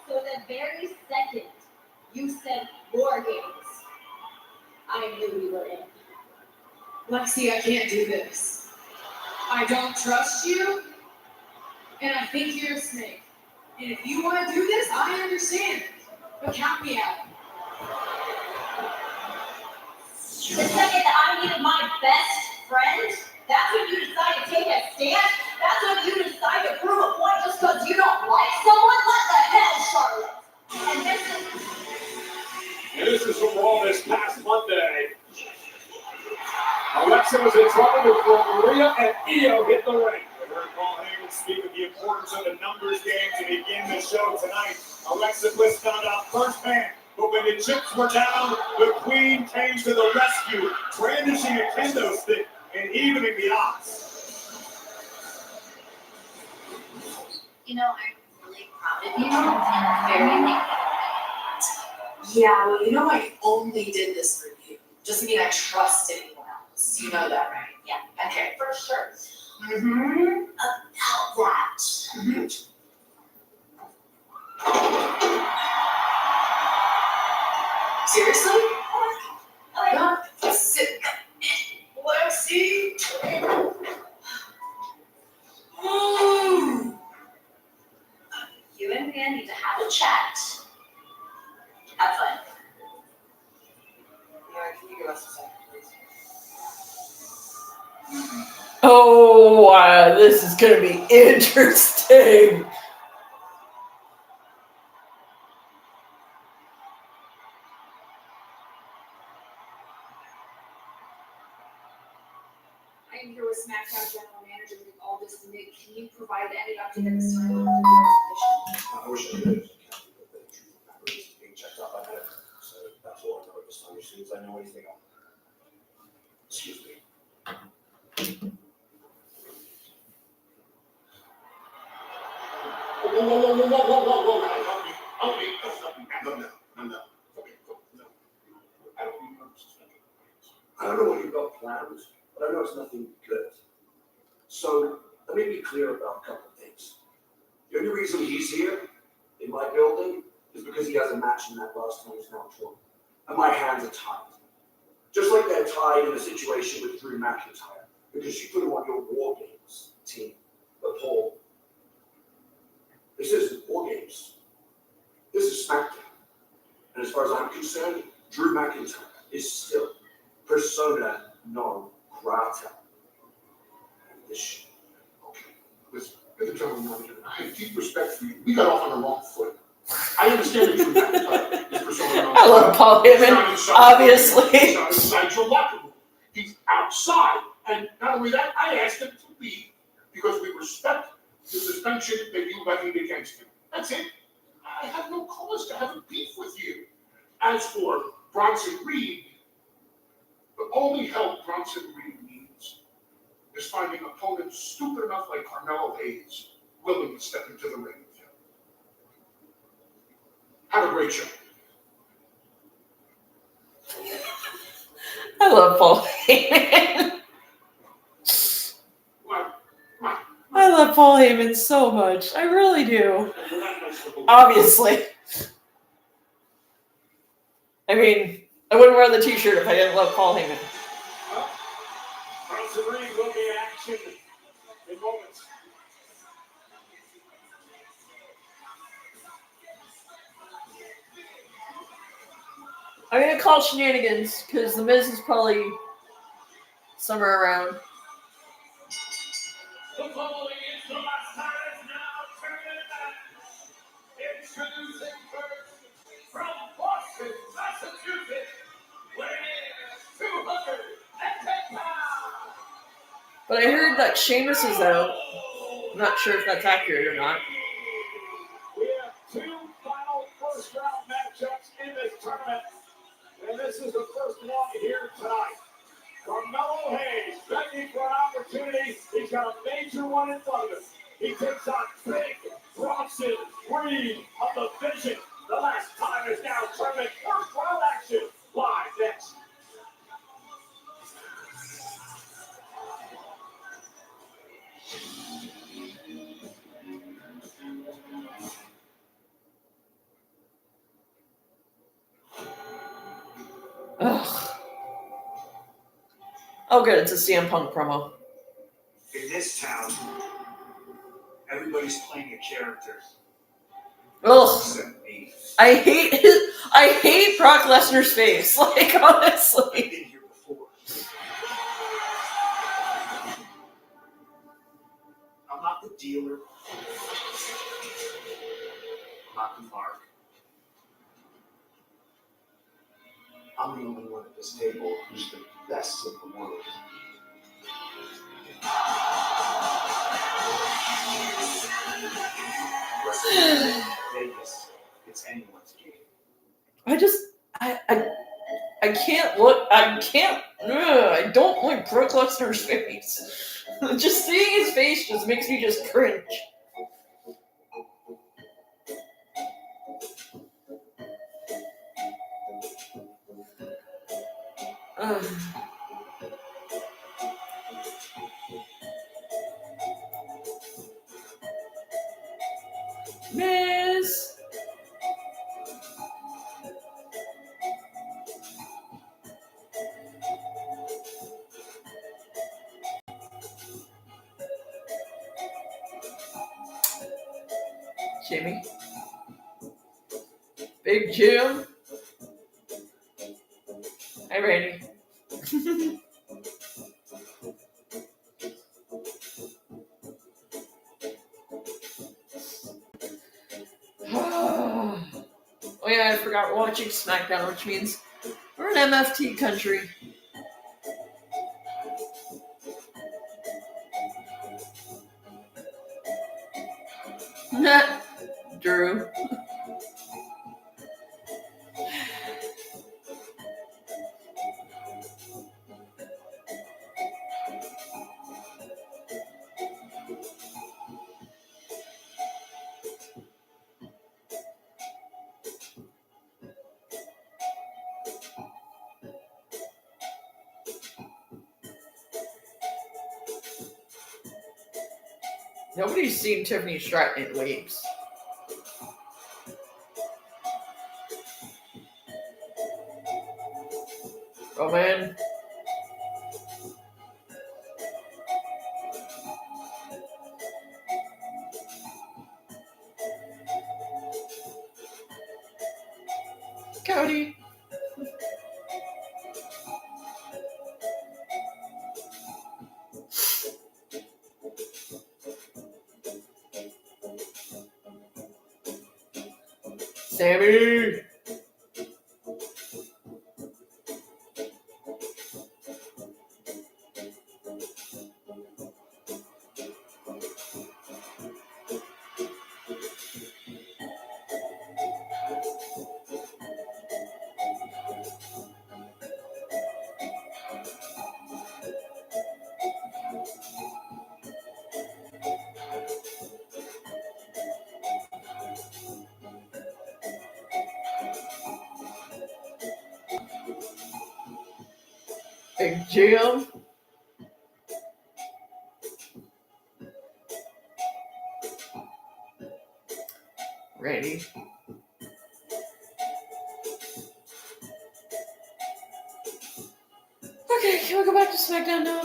Speaker 4: So the very second you said War Games, I knew we were in.
Speaker 5: Lexi, I can't do this. I don't trust you, and I think you're a snake. And if you want to do this, I understand. But count me out.
Speaker 4: The second that I needed my best friend, that's when you decide to take a stand. That's when you decide to prove a point just because you don't like someone. What the hell, Charlotte? And
Speaker 2: this is from Raw this past Monday. Alexa was in trouble before Maria and Io hit the ring.
Speaker 1: We heard Paul Heyman speak of the importance of the numbers game to begin the show tonight. Alexa Bliss found out firsthand, but when the chips were down, the Queen came to the rescue, brandishing a kendo stick and evening the odds.
Speaker 4: you know, I'm really proud of you and very thankful.
Speaker 5: Yeah, well, you know, I only did this for you. Doesn't mean I trust anyone else. You know that, right?
Speaker 4: Yeah,
Speaker 5: Okay.
Speaker 4: for sure.
Speaker 5: Mm-hmm.
Speaker 4: About that.
Speaker 5: Mm-hmm. Seriously?
Speaker 4: Okay.
Speaker 5: Yeah. Sit. Lexi.
Speaker 4: You and me need to have a chat. Have fun.
Speaker 5: Can you give us a second, please?
Speaker 3: Oh, wow, this is going to be interesting.
Speaker 5: I am here with Smackdown General Manager with all this Nick. Can you provide any update at this time?
Speaker 6: I wish I could. But the truth of the matter is being checked out by medical. So that's all I know at this time. As soon as I know anything, I'll. Excuse me. Whoa. Help me. No. Okay, cool. No. I don't need purposes. I don't know what you've got planned, but I know it's nothing good. So let me be clear about a couple of things. The only reason he's here in my building is because he has a match in that last time he's now drawn. And my hands are tied. Just like they're tied in a situation with Drew McIntyre, because you put him on your War Games team. But Paul, this isn't War Games. This is SmackDown. And as far as I'm concerned, Drew McIntyre is still persona non grata. And this shit. Okay, listen, as a general manager, I have deep respect for you. We got off on the wrong foot. I understand that Drew McIntyre is persona non grata.
Speaker 3: I love Paul Heyman, obviously.
Speaker 6: He's not inside your locker room. He's outside. And not only that, I asked him to leave because we respect the suspension that you levied against him. That's it. I have no cause to have a beef with you. As for Bronson Reed, the only help Bronson Reed needs is finding opponents stupid enough like Carmelo Hayes willing to step into the ring with him. Have a great show.
Speaker 3: I love Paul Heyman. I love Paul Heyman so much. I really do. Obviously. I mean, I wouldn't wear the t-shirt if I didn't love Paul Heyman.
Speaker 2: House of Reed will be in action in moments.
Speaker 3: I'm gonna call shenanigans because the Miz is probably somewhere around.
Speaker 2: The following is the last time now turning it back. Introducing first from Boston, Massachusetts, weighing 210 pounds.
Speaker 3: But I heard that Sheamus is out. I'm not sure if that's accurate or not.
Speaker 2: We have two final first round matchups in this tournament. And this is the first one here tonight. Carmelo Hayes begging for an opportunity. He's got a major one in front of him. He takes on Big Bronson Reed of the Vision. The last time is now tournament first round action. Live next.
Speaker 3: Ugh. Oh, good. It's a CM Punk promo.
Speaker 7: In this town, everybody's playing a character.
Speaker 3: Ugh.
Speaker 7: Except me.
Speaker 3: I hate Brock Lesnar's face. Like,
Speaker 7: I've
Speaker 3: honestly.
Speaker 7: been here before. I'm not the dealer. I'm not the mark. I'm the only one at this table who's the best in the world. Vegas, it's anyone's game.
Speaker 3: I can't look. I don't like Brock Lesnar's face. Just seeing his face just makes me just cringe. Miz. Jimmy. Big Jim. Hi, Randy. Oh yeah, I forgot we're watching Smackdown, which means we're in MFT country. Drew. Nobody's seen Tiffany Stratton in weeks. Oh man. Cody. Sammy. Big Jim. Ready. Okay, can we go back to SmackDown now?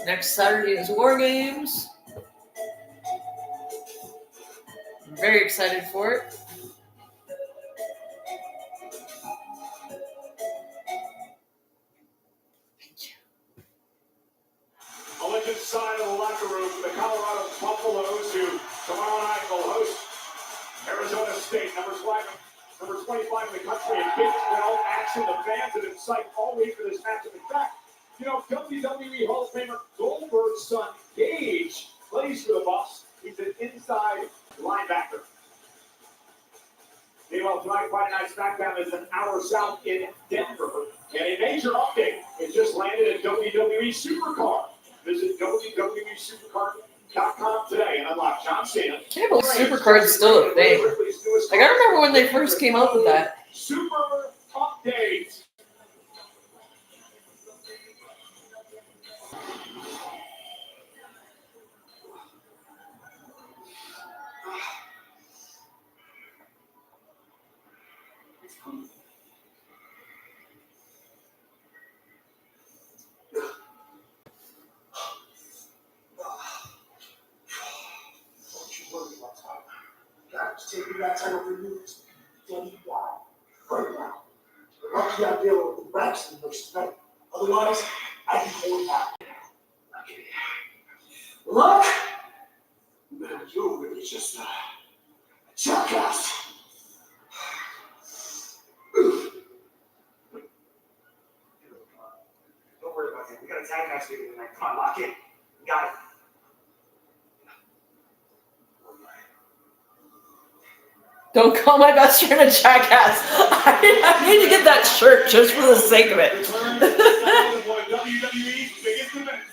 Speaker 3: Next Saturday is War Games. I'm very excited for it.
Speaker 2: On the side of the locker room, the Colorado Buffaloes, who tomorrow night will host Arizona State, number 25 in the country, in Big 12 action. The fans have been psyched all week for this matchup. In fact, you know, WWE Hall of Famer Goldberg's son, Gage, plays for the Buffs. He's an inside linebacker. Meanwhile, tonight, Friday Night Smackdown is an hour south in Denver. And a major update. It just landed at WWE Supercard. Visit WWESupercard.com today and unlock John Cena.
Speaker 3: I can't believe Supercard's still a thing. Like, I remember when they first came out with that.
Speaker 2: Super update.
Speaker 6: God's taking that title for you. Bloody wow. Right now. Lucky I'm dealing with the Braxton versus tonight. Otherwise, I'd be going out. Luck? Man, you're really just a jackass. Don't worry about him. We got a tag match meeting tonight. Come on, lock in. We got it.
Speaker 3: Don't call my best friend a jackass. I need to get that shirt just for the sake of it.
Speaker 1: Return to WWE's biggest event.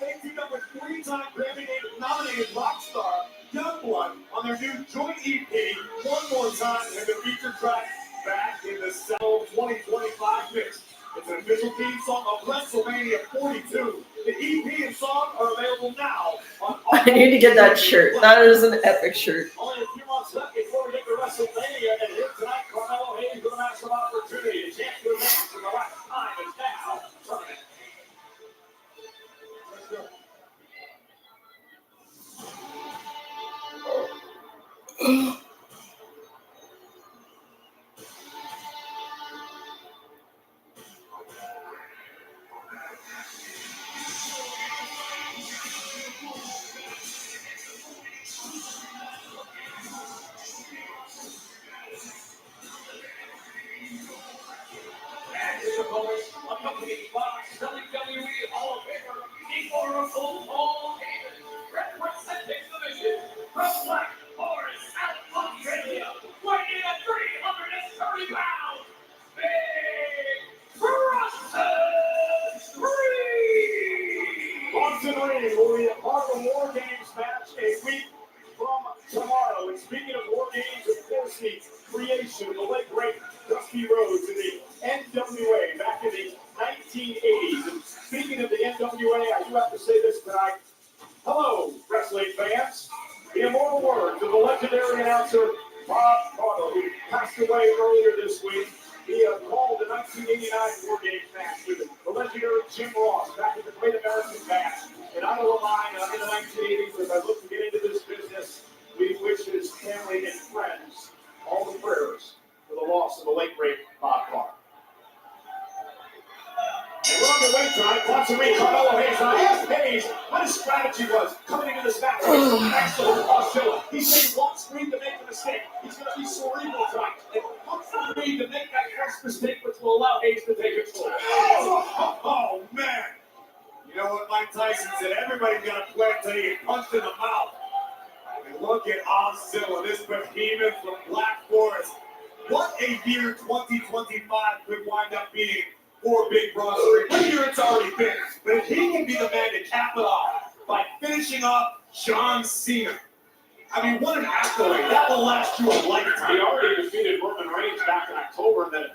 Speaker 1: They teamed up with 3-time Grammy nominated rock star Youngblood on their new joint EP, One More Time, and the featured track back in the Settle 2025 mix. It's an official theme song of WrestleMania 42. The EP and song are available now on all.
Speaker 3: I need to get that shirt. That is an epic shirt.
Speaker 2: Only a few months left before we get to WrestleMania, and here tonight, Carmelo Hayes with a massive opportunity. A chance to advance for the last time is now. Tournament.
Speaker 1: Let's go.
Speaker 2: And his opponent, accompanied by WWE Hall of Famer, Immortal Paul Heyman, representing the mission from Black Forest, South Australia, weighing in at 330 pounds, Big Bronson Reed! Bronson Reed will be a part of the War Games match a week from tomorrow. And speaking of War Games, of course, the creation of the late great Dusty Rhodes in the NWA back in the 1980s. And speaking of the NWA, I do have to say this tonight. Hello, wrestling fans. The immortal words of the legendary announcer Bob Caudle, who passed away earlier this week. He called the 1989 War Games match with the legendary Jim Ross back in the Great American Bash. And I will remind in the 1980s, as I look to get into this business, we wish his family and friends all the prayers for the loss of the late great Bob Caudle. And we're on the way tonight. Bronson Reed, Carmelo Hayes. And I asked Hayes what his strategy was coming into this match against the excellent Australia. He said he wants Reed to make a mistake. He's going to be cerebral tonight. And look for Reed to make that first mistake, which will allow Hayes to take control.
Speaker 1: Oh, man. You know what Mike Tyson said? Everybody's got to play until you get punched in the mouth. And look at Ozilla, this behemoth from Black Forest. What a year 2025 could wind up being for Big Bronson Reed. What a year it's already been. But if he can be the man to cap it off by finishing finishing up John Cena. I mean, what an accolade. That will last you a lifetime.
Speaker 2: He already defeated Roman Reigns back in October in the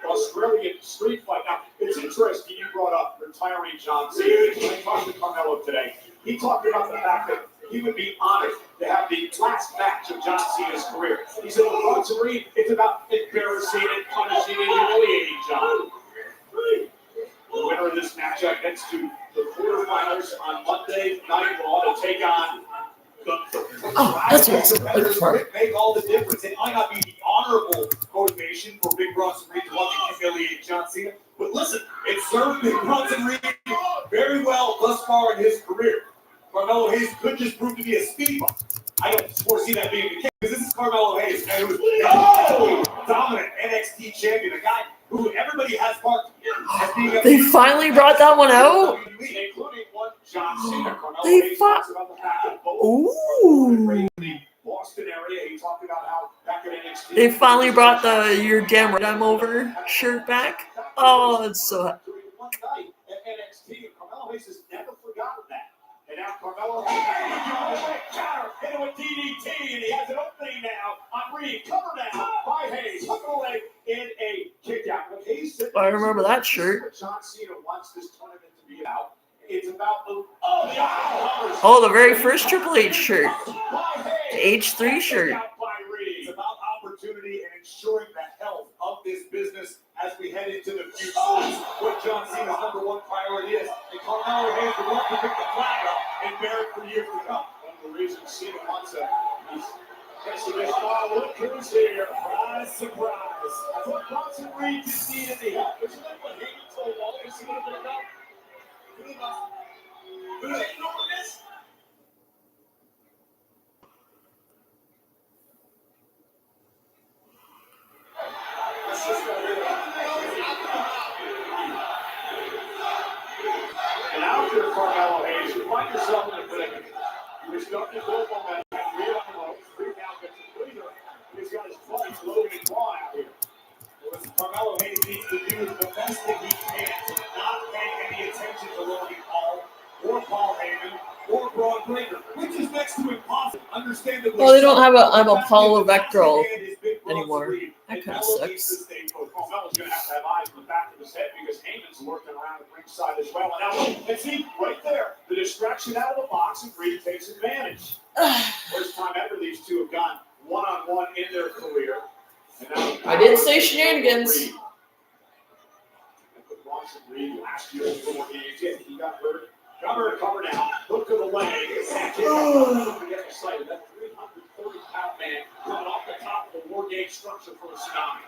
Speaker 2: Australian street fight. Now, it's interesting you brought up retiring John Cena. I talked to Carmelo today. He talked about the fact that he would be honored to have the last match of John Cena's career. He said, with Bronson Reed, it's about embarrassing and punishing and humiliating John. The winner of this matchup heads to the quarterfinals on Monday Night Raw to take on
Speaker 3: That's what it's looking for.
Speaker 1: Make all the difference. It might not be the honorable motivation for Big Bronson Reed to want to humiliate John Cena, but listen, it served Big Bronson Reed very well thus far in his career. Carmelo Hayes could just prove to be a speed bump. I don't foresee that being the case because this is Carmelo Hayes, and who's dominant NXT champion, a guy who everybody has marked as being.
Speaker 3: They finally brought that one out.
Speaker 2: including one John Cena. Carmelo
Speaker 3: They
Speaker 2: Hayes
Speaker 3: fought.
Speaker 2: talks about the fact that both
Speaker 3: Ooh.
Speaker 2: in the Boston area. He talked about how back at NXT.
Speaker 3: They finally brought the "You're damn right I'm over" shirt back. Oh, it's so.
Speaker 2: During one night at NXT, Carmelo Hayes has never forgotten that. And now Carmelo Hayes counter into a DDT, and he has an opening now on Reed. Cover now by Hayes. Hook of the leg in a kick out. When Hayes said,
Speaker 3: I remember that shirt.
Speaker 2: this is what John Cena wants this tournament to be about. It's about the
Speaker 3: Oh, the very first Triple H shirt. The H3 shirt.
Speaker 1: It's about opportunity and ensuring the health of this business as we head into the future. What John Cena's number one priority is. And Carmelo Hayes would love to pick the flag up and bear it for years to come.
Speaker 2: One of the reasons Cena wants a exhibition. Oh, look who's here.
Speaker 1: Surprise, surprise.
Speaker 2: That's what Bronson Reed just needed the help. Isn't that what Hayden told Wallace he would have been help?
Speaker 1: Who do they know this?
Speaker 2: And after Carmelo Hayes, you find yourself in a predicament. You're starting to build momentum. Three on the rope. Three now gets a leader. He's got his buddies Logan and Braun out here.
Speaker 1: What Carmelo Hayes needs to do is the best thing he can to not pay any attention to Logan Paul or Paul Heyman or Braun Breaker, which is next to impossible. Understandably.
Speaker 3: Well, they don't have a I'm a Paul Levesque girl anymore. That kind of sucks.
Speaker 2: Carmelo's going to have eyes in the back of his head because Heyman's lurking around the ringside as well. And see, right there, the distraction out of the box, and Reed takes advantage. First time ever these two have gone one-on-one in their career. And now
Speaker 3: I didn't say shenanigans.
Speaker 2: Reed. And put Bronson Reed last year in 4 games. Yeah, he got hurt. Cover now. Hook to the leg. Don't get excited. That 330-pound man coming off the top of the war game structure for a tsunami.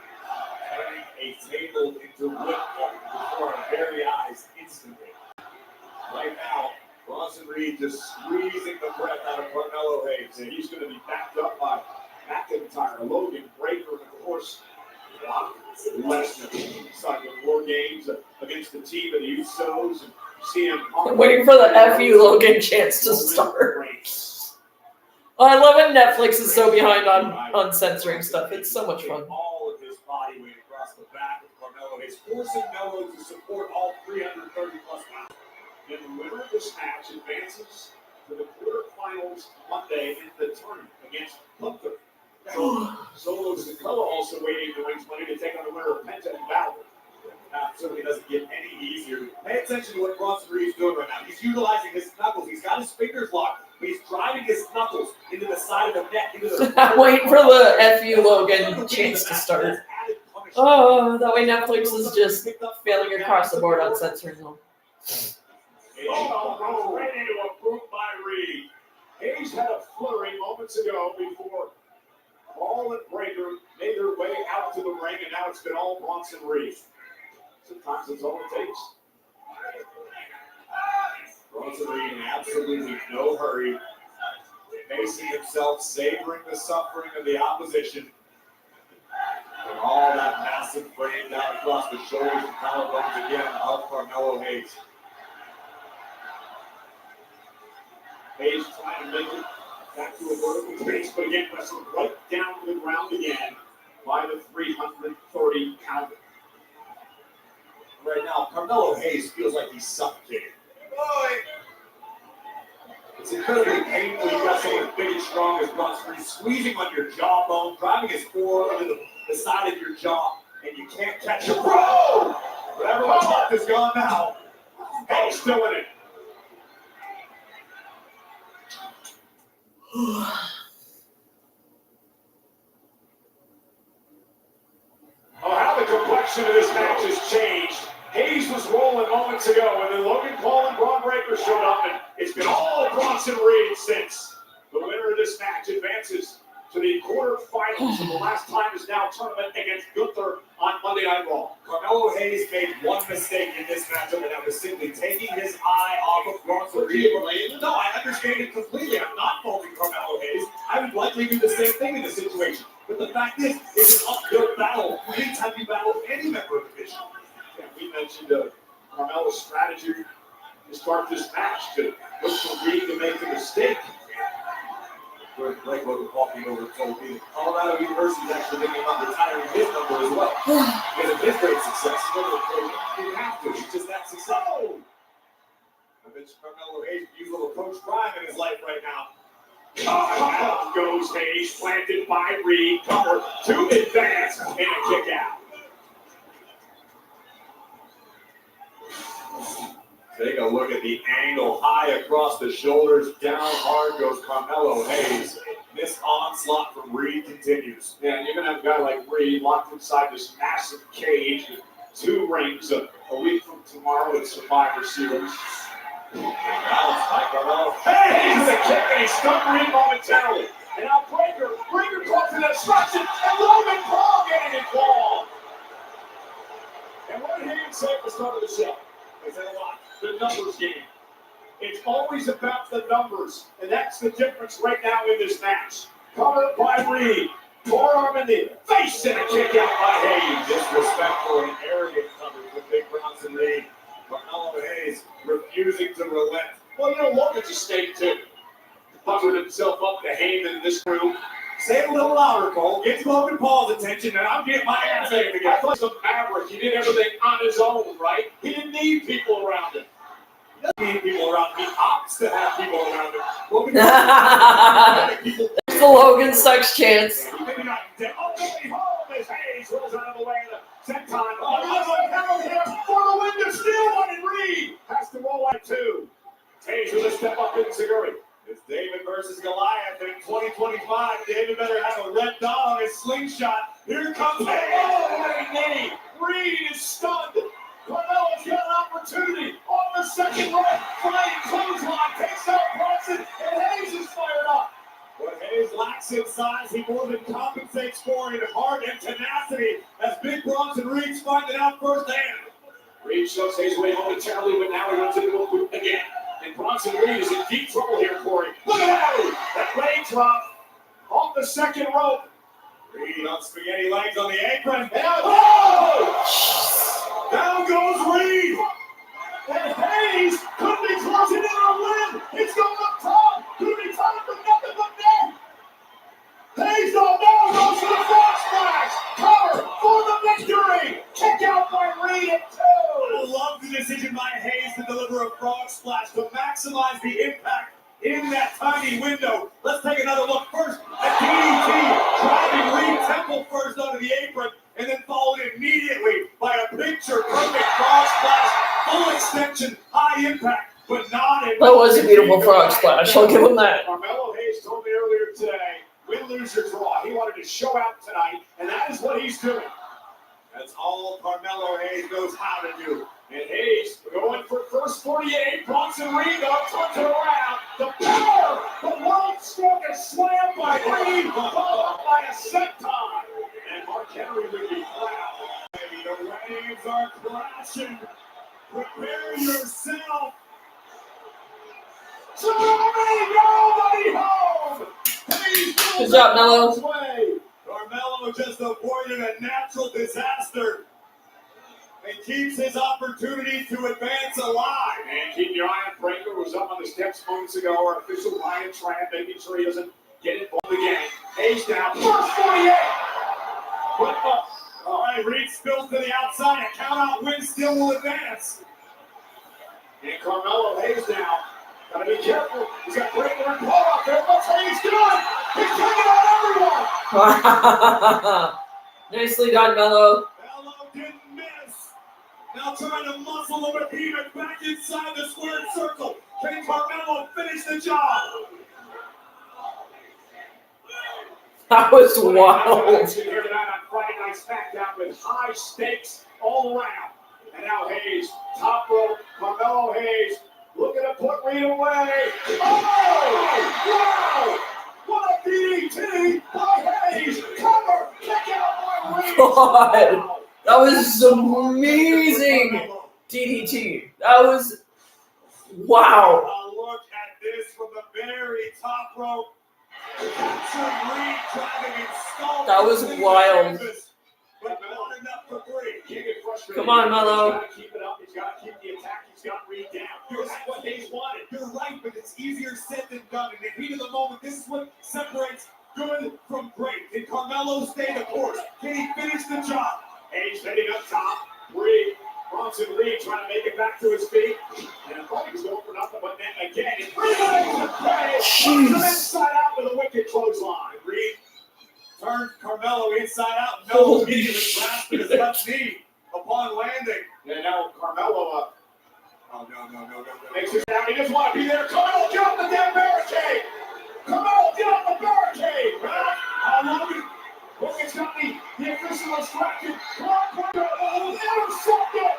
Speaker 1: Turning a table into wood before our very eyes instantly. Right now, Bronson Reed just squeezing the breath out of Carmelo Hayes.
Speaker 2: And he's going to be backed up by McIntyre, Logan, Breaker, and of course, Lesnar. Starting the war games against the team of the Usos and see him.
Speaker 3: I'm waiting for the FU Logan chance to start. Oh, I love it. Netflix is so behind on censoring stuff. It's so much fun.
Speaker 1: All of his body weight across the back of Carmelo Hayes, forcing Melo to support all 330 plus pounds.
Speaker 2: And the winner of this match advances to the quarterfinals Monday in the tournament against Hunter. Solo Sikoa also waiting to win money to take on the winner of Penta and Balor.
Speaker 1: Certainly doesn't get any easier. Pay attention to what Bronson Reed's doing right now. He's utilizing his knuckles. He's got his fingers locked, but he's driving his knuckles into the side of the neck.
Speaker 3: I'm waiting for the FU Logan chance to start. Oh, that way Netflix is just failing across the board on censoring them.
Speaker 2: Oh, right into a boot by Reed. Hayes had a flurry moments ago before Paul and Breaker made their way out to the ring, and now it's been all Bronson Reed. Sometimes it's all it takes.
Speaker 1: Bronson Reed in absolutely no hurry, pacing himself, savoring the suffering of the opposition. And all that massive frame down across the shoulders and collarbones again of Carmelo Hayes.
Speaker 2: Hayes trying to make it back to a vertical pace, but again, wrestled right down to the ground again by the 330-pounder.
Speaker 1: Right now, Carmelo Hayes feels like he's suffocating. It's incredibly painful. You've got someone as big and strong as Bronson Reed squeezing on your jawbone, driving his forearm into the side of your jaw, and you can't catch your bro. But everyone's heart is gone now. Hey, still in it.
Speaker 2: Oh, how the complexion of this match has changed. Hayes was rolling moments ago, and then Logan Paul and Braun Breaker showed up, and it's been all Bronson Reed since. The winner of this match advances to the quarterfinals, and the last time is now tournament against Gunther on Monday Night Raw.
Speaker 1: Carmelo Hayes made one mistake in this matchup, and that was simply taking his eye off of Bronson Reed. No, I understand it completely. I'm not faulting Carmelo Hayes. I would likely do the same thing in this situation. But the fact is, it's an uphill battle anytime you battle any member of the division.
Speaker 2: Yeah, we mentioned Carmelo's strategy to start this match to look for Reed to make a mistake.
Speaker 1: Like Logan Paul came over and told me, Colorado University is actually thinking about retiring his number as well. Because of his great success. He didn't have to. He's just that successful. I bet Carmelo Hayes could use a little Coach Prime in his life right now.
Speaker 2: Out goes Hayes, planted by Reed. Cover to advance and a kick out.
Speaker 1: Take a look at the angle, high across the shoulders, down hard goes Carmelo Hayes. This onslaught from Reed continues.
Speaker 2: Yeah, and you're going to have a guy like Reed locked inside this massive cage with 2 rings a week from tomorrow at Survivor Series.
Speaker 1: Balance by Carmelo.
Speaker 2: Hayes with a kick, and he stunned Reed momentarily. And now Breaker calls for the destruction, and Logan Paul getting involved. And what did Hayes say at the start of the show?
Speaker 1: He said a lot.
Speaker 2: The numbers game. It's always about the numbers, and that's the difference right now in this match. Covered by Reed, forearm in the face, and a kick out by Hayes.
Speaker 1: Disrespectful and arrogant coverage with Big Bronson Reed. Carmelo Hayes refusing to relent.
Speaker 2: Well, you know, Logan's a snake too. Puckered himself up to Heyman in this room.
Speaker 1: Say it a little louder, Cole. Get Logan Paul's attention, and I'll get my ass taken
Speaker 2: I
Speaker 1: again.
Speaker 2: thought some maverick. He did everything on his own, right? He didn't need people around him.
Speaker 1: He doesn't need people around him. He opts to have people around him. Logan people.
Speaker 3: There's the Logan sucks chance.
Speaker 2: Maybe not dead. Oh, nobody home as Hayes rolls out of the way of the set time. Oh, here for the win to steal one, and Reed has to roll like 2. Hayes with a step up in Seguri.
Speaker 1: It's David versus Goliath in 2025. David better have a red dot on his slingshot. Here comes Hayes.
Speaker 2: Oh, knee. Reed is stunned. Carmelo's got an opportunity on the second rope. Flying clothesline takes out Bronson, and Hayes is fired up.
Speaker 1: What Hayes lacks in size, he more than compensates for in heart and tenacity as Big Bronson Reed's finding out firsthand.
Speaker 2: Reed shoves Hayes away momentarily, but now he runs into him again. And Bronson Reed is in deep trouble here, Corey. Look at that! That leg drop off the second rope.
Speaker 1: Reed on spaghetti legs on the apron.
Speaker 2: Oh!
Speaker 1: Down goes Reed.
Speaker 2: And Hayes could be closing in on a win. He's going up top. Could be time for nothing but net. Hayes now goes for the frog splash. Cover for the victory. Kick out by Reed at 2.
Speaker 1: I love the decision by Hayes to deliver a frog splash to maximize the impact in that tiny window. Let's take another look first at DDT, driving Reed Temple first onto the apron, and then followed immediately by a picture-perfect frog splash, full extension, high impact, but not in.
Speaker 3: That was a beautiful frog splash. I'll give him that.
Speaker 2: Carmelo Hayes told me earlier today, win, lose, or draw. He wanted to show out tonight, and that is what he's doing.
Speaker 1: That's all Carmelo Hayes knows how to do.
Speaker 2: And Hayes going for first 48. Bronson Reed turns it around. The power, the world stroke is slammed by Reed, followed up by a set time. And Mark Henry would be proud.
Speaker 1: Baby, the waves are crashing. Prepare yourself.
Speaker 2: Tommy, nobody home. Hayes
Speaker 3: Good job, Mello.
Speaker 1: Carmelo just avoided a natural disaster and keeps his opportunity to advance alive.
Speaker 2: And keep your eye on Breaker, who was up on the steps moments ago. Our official Ryan Tran, making sure he doesn't get involved again. Hayes down, first 48. What the?
Speaker 1: All right, Reed spills to the outside. A count-out win still will advance.
Speaker 2: And Carmelo Hayes now Gotta be careful. He's got Breaker and Paul out there. What's Hayes doing? He's taking on everyone.
Speaker 3: Nicely done, Mello.
Speaker 1: Mello didn't miss. Now trying to muscle the behemoth back inside the squared circle. Can Carmelo finish the job?
Speaker 3: That was wild.
Speaker 2: Here tonight on Friday Night Smackdown with high stakes all around. And now Hayes, top rope, Carmelo Hayes, looking to put Reed away. Oh! Wow! What a DDT by Hayes! Cover! Kick out by Reed!
Speaker 3: God, that was amazing DDT. That was wow.
Speaker 1: A look at this from the very top rope. Capturing Reed, driving and stalling.
Speaker 3: That was wild.
Speaker 1: But not enough for three.
Speaker 2: Can't get frustrated.
Speaker 3: Come on, Mello.
Speaker 2: He's got to keep it up. He's got to keep the attack. He's got Reed down. That's what Hayes wanted.
Speaker 1: You're right, but it's easier said than done. In the heat of the moment, this is what separates good from great. Can Carmelo stay the course? Can he finish the job?
Speaker 2: Hayes heading up top. Reed, Bronson Reed trying to make it back to his feet. And I thought he was going for nothing but net again. And Reed makes the play. Puts him inside out with a wicked clothesline.
Speaker 1: Reed turns Carmelo inside out. No immediately grasping his left knee upon landing.
Speaker 2: And now Carmelo
Speaker 1: Oh, no.
Speaker 2: makes it down. He doesn't want to be there. Carmelo, get off the damn barricade. Carmelo, get off the barricade. Logan's got the official distracted. Come on, Carmelo. Oh, never stopped it.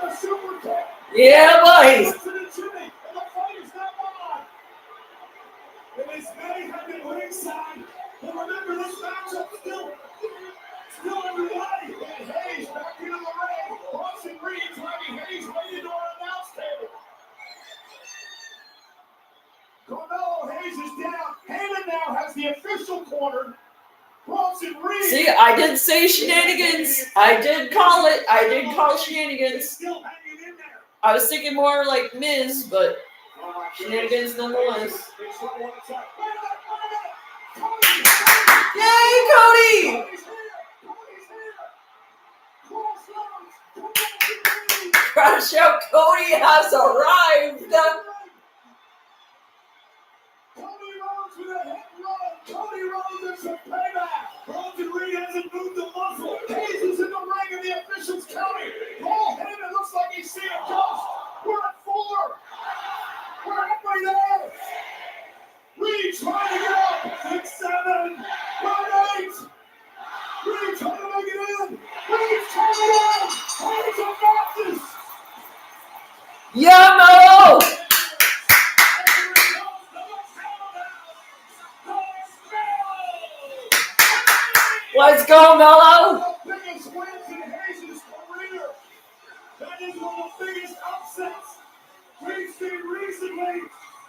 Speaker 2: The super kick.
Speaker 3: Yeah, boys.
Speaker 2: To the Jimmy, and the fight is not on.
Speaker 1: It is many have been ringside. But remember, this matchup still underway.
Speaker 2: And Hayes back into the ring. Bronson Reed driving Hayes right into our announce table. Carmelo Hayes is down. Heyman now has the official corner. Bronson Reed.
Speaker 3: See, I did say shenanigans. I did call it. I did call shenanigans.
Speaker 1: Still hanging in there.
Speaker 3: I was thinking more like Miz, but shenanigans nonetheless. Yay, Cody! Crash Out Cody has arrived!
Speaker 2: Cody Rhodes with a hit run. Cody Rhodes and some payback.
Speaker 1: Bronson Reed hasn't moved the muscle.
Speaker 2: Hayes is in the ring and the officials counting. Paul Heyman looks like he's seeing a ghost. We're at 4. We're halfway there. Reed trying to get up.
Speaker 1: 6, 7.
Speaker 2: We're 8. Reed trying to make it in. Reed's coming in. Hayes advances.
Speaker 3: Yeah, Mello! Let's go, Mello!
Speaker 2: The biggest wins in Hayes' career.
Speaker 1: That is one of the biggest upsets we've seen recently.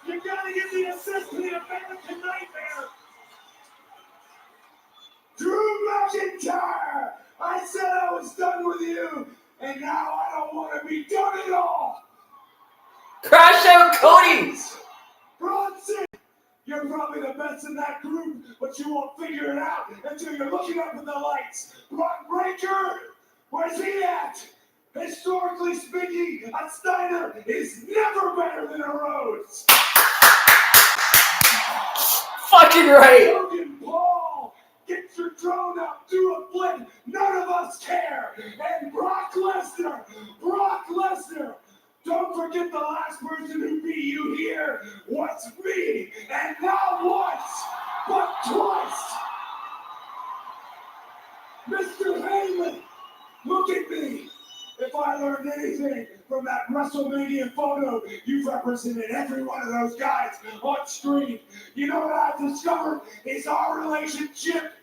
Speaker 1: You gotta get the assist to the American Nightmare.
Speaker 6: Drew McIntyre! I said I was done with you, and now I don't want to be done at all!
Speaker 3: Crash Out Cody!
Speaker 6: Bronson! You're probably the best in that group, but you won't figure it out until you're looking up at the lights. Brock Breaker! Where's he at? Historically speaking, a Steiner is never better than a Rhodes.
Speaker 3: Fucking right!
Speaker 6: Logan Paul, get your drone up, do a flip. None of us care. And Brock Lesnar, don't forget the last person who beat you here was me. And not once, but twice. Mr. Heyman, look at me. If I learned anything from that WrestleMania photo, you've represented every one of those guys on screen. You know what I've discovered is our relationship.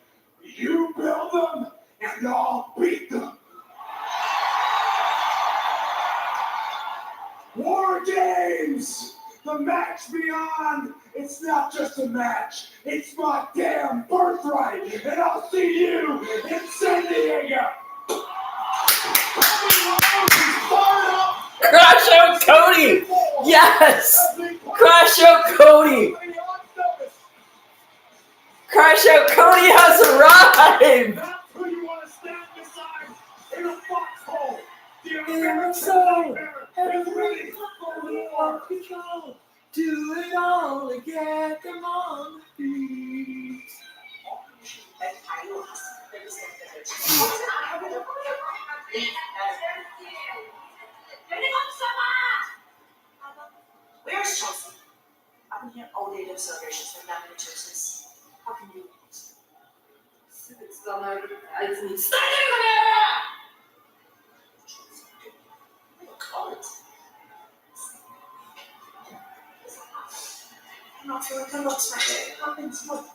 Speaker 6: You build them, and I'll beat them. War Games! The match beyond! It's not just a match, it's my damn birthright! And I'll see you in San Diego!
Speaker 3: Crash Out Cody! Yes! Crash Out Cody! Crash Out Cody has arrived!
Speaker 1: That's who you want to stand beside in a foxhole. The
Speaker 3: Yeah,
Speaker 1: American
Speaker 3: so.
Speaker 1: Nightmare.
Speaker 3: Everybody more control. Do it all to get them on the feet.
Speaker 8: Where's Chelsea? I've been here all day doing celebrations for family churches. How can you? I'm not feeling good about tonight. It happens. Look,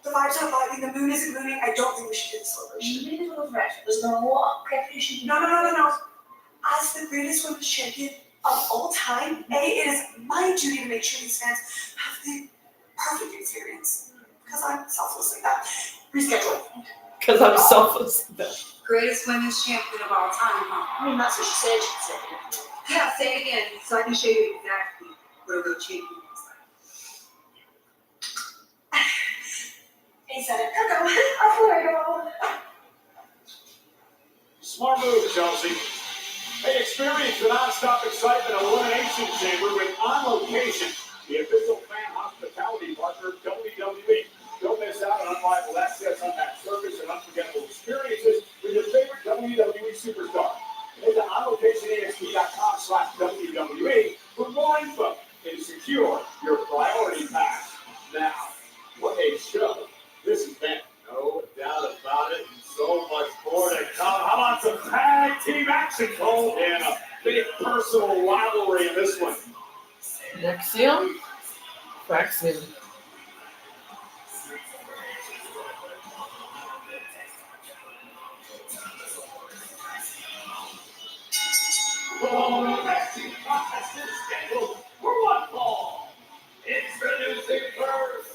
Speaker 8: the vibes aren't vibing, the moon isn't mooning. I don't think we should do the celebration.
Speaker 4: You need a little rest. There's no more preparation.
Speaker 8: No. As the greatest women's champion of all time, it is my duty to make sure these fans have the perfect experience. Because I'm selfless like that. Reschedule.
Speaker 3: Because I'm selfless.
Speaker 5: Greatest women's champion of all time, huh?
Speaker 4: I mean, that's what she said. She said.
Speaker 5: Yeah, say it again so I can show you exactly what a real champion is like.
Speaker 8: He said it. Go.
Speaker 2: Smart move, Chelsea. Hey, experience the non-stop excitement of Elimination Chamber with On Location, the official fan hospitality partner of WWE. Don't miss out on unrivaled access, unmatched service, and unforgettable experiences with your favorite WWE superstar. Head to onlocationasp.com/WWE for more info and secure your priority pass. Now, what a show this has been.
Speaker 1: No doubt about it, and so much more to come. How about some tag team action, Cole?
Speaker 2: And a big personal rivalry in this one.
Speaker 3: Nexium? Fraxium.
Speaker 2: Oh, the vaccine contest is scheduled for one fall. Introducing first,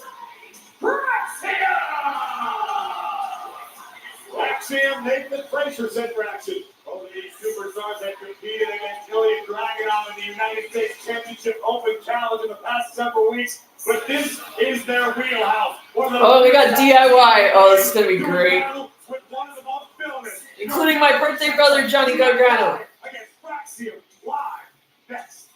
Speaker 1: Axiom, Nathan Frazier set for action. Both of these superstars have competed against Ilya Dragunov in the United States Championship Open Challenge in the past several weeks, but this is their wheelhouse.
Speaker 3: Oh, we got DIY. Oh, this is going to be great.
Speaker 1: With one of the most filming,
Speaker 3: Including my birthday brother, Johnny Gargano.
Speaker 1: against Fraxium live next.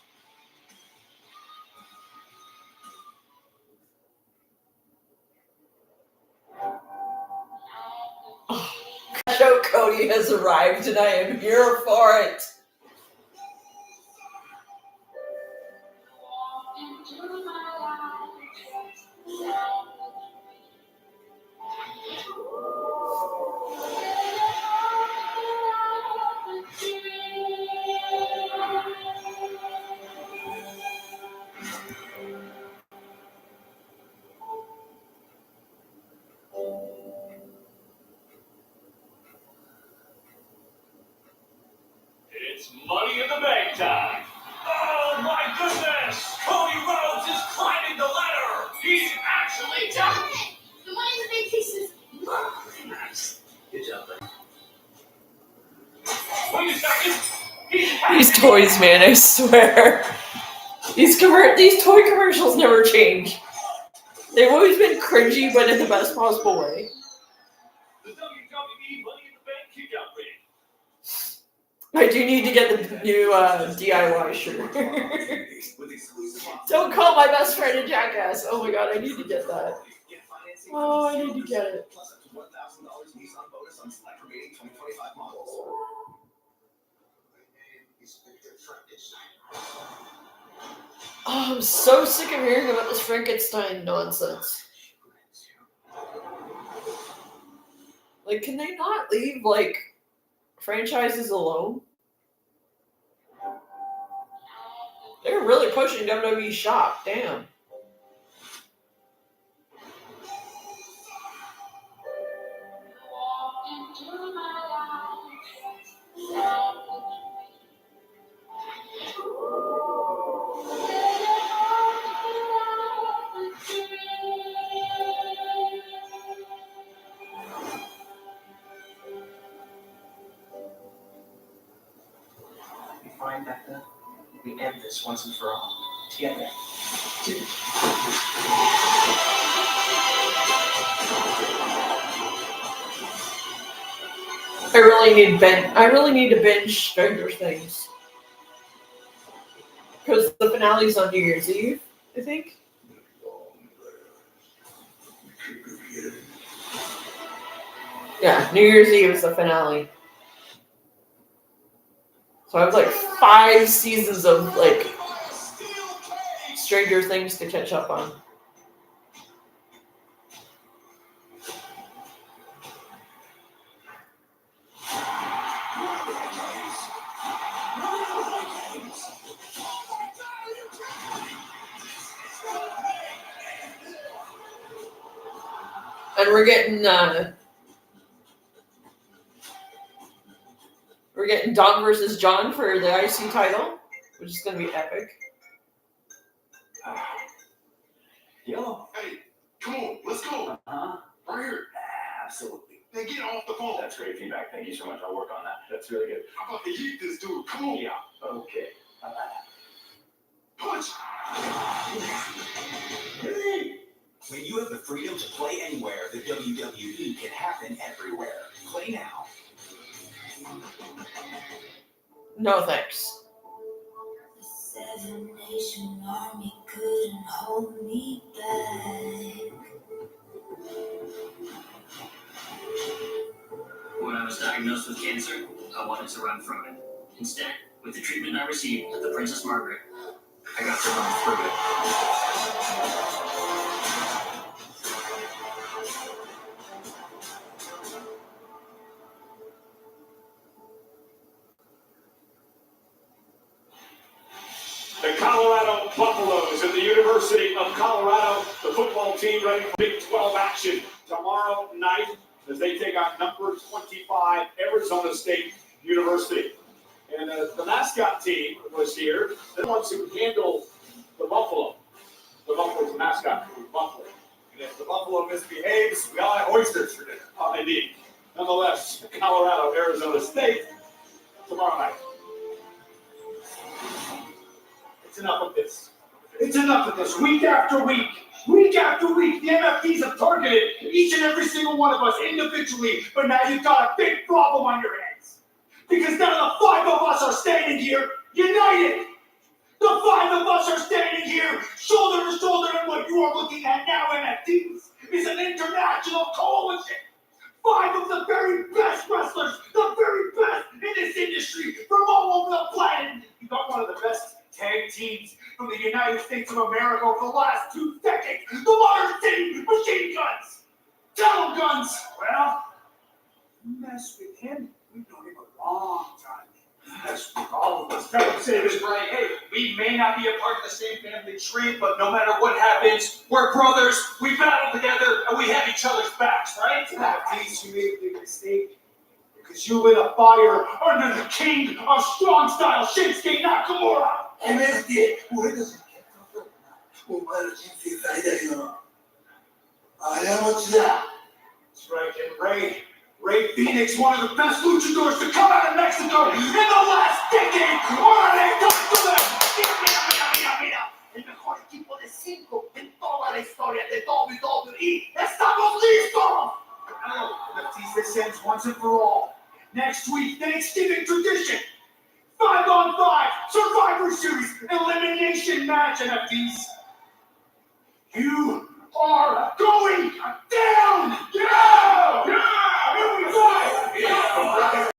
Speaker 3: Show Cody has arrived and I am here for it.
Speaker 2: It's Money in the Bank time. Oh my goodness! Cody Rhodes is climbing the ladder. He's actually done it.
Speaker 4: The Money in the Bank case is really nice.
Speaker 7: Good job, man.
Speaker 2: Wait a second.
Speaker 3: These toys, man, I swear. These toy commercials never change. They've always been cringy, but in the best possible way.
Speaker 2: The WWE Money in the Bank kickout ring.
Speaker 3: I do need to get the new DIY shirt. Don't call my best friend a jackass. Oh my god, I need to get that. Oh, I need to get it. Oh, I'm so sick of hearing about this Frankenstein nonsense. Like, can they not leave, like, franchises alone? They're really pushing WWE Shop. Damn.
Speaker 7: You find that we end this once and for all. Together.
Speaker 3: I really need to binge Stranger Things. Because the finale's on New Year's Eve, I think. Yeah, New Year's Eve is the finale. So I have like 5 seasons of like Stranger Things to catch up on. And we're getting Don versus John for the IC title, which is going to be epic.
Speaker 6: Yo. Hey, come on, let's go.
Speaker 2: Uh-huh.
Speaker 6: Right here.
Speaker 2: Absolutely.
Speaker 6: Then get off the phone.
Speaker 2: That's great feedback. Thank you so much. I'll work on that. That's really good.
Speaker 6: I'm about to eat this dude. Come on.
Speaker 2: Yeah. Okay.
Speaker 6: Punch.
Speaker 9: When you have the freedom to play anywhere, the WWE can happen everywhere. Play now.
Speaker 3: No thanks.
Speaker 10: The 7 Nation Army couldn't hold me back.
Speaker 11: When I was diagnosed with cancer, I wanted to run from it. Instead, with the treatment I received at the Princess Margaret, I got to run through it.
Speaker 2: The Colorado Buffaloes at the University of Colorado, the football team ready for Big 12 action tomorrow night as they take on number 25 Arizona State University. And the mascot team was here. They're the ones who handle the Buffalo. The Buffalo's mascot was Buffalo.
Speaker 1: And if the buffalo misbehaves, we all have oysters for dinner.
Speaker 2: Indeed. Nonetheless, Colorado, Arizona State tomorrow night.
Speaker 1: It's enough of this. It's enough of this. Week after week, the MFTs have targeted each and every single one of us individually, but now you've got a big problem on your hands. Because now the 5 of us are standing here united. The 5 of us are standing here shoulder to shoulder, and what you are looking at now, MFTs, is an international coalition. 5 of the very best wrestlers, the very best in this industry from all over the planet. You got one of the best tag teams from the United States of America over the last 2 decades. The Motor City Machine Guns. Tunnel Guns.
Speaker 12: Well, mess with him. We've known him a long time. Mess with all of us. Tell him, say this, Brian. Hey, we may not be a part of the same family tree, but no matter what happens, we're brothers. We battle together, and we have each other's backs, right?
Speaker 1: MFTs, you made a big mistake. Because you lit a fire under the king of strong style, Shinsuke Nakamura.
Speaker 6: MFT, puedes Umar kimseyi saydayım. Alamacıda.
Speaker 1: That's right, and Ray Phoenix, one of the best luchadors to come out of Mexico in the last decade. Órale, talk to them. Mira. El mejor equipo de 5 en toda la historia de WWE. ¡Estamos listos! Now, MFTs, this ends once and for all. Next week, Thanksgiving tradition. 5-on-5 Survivor Series elimination match, NFTs. You are going down! Yeah!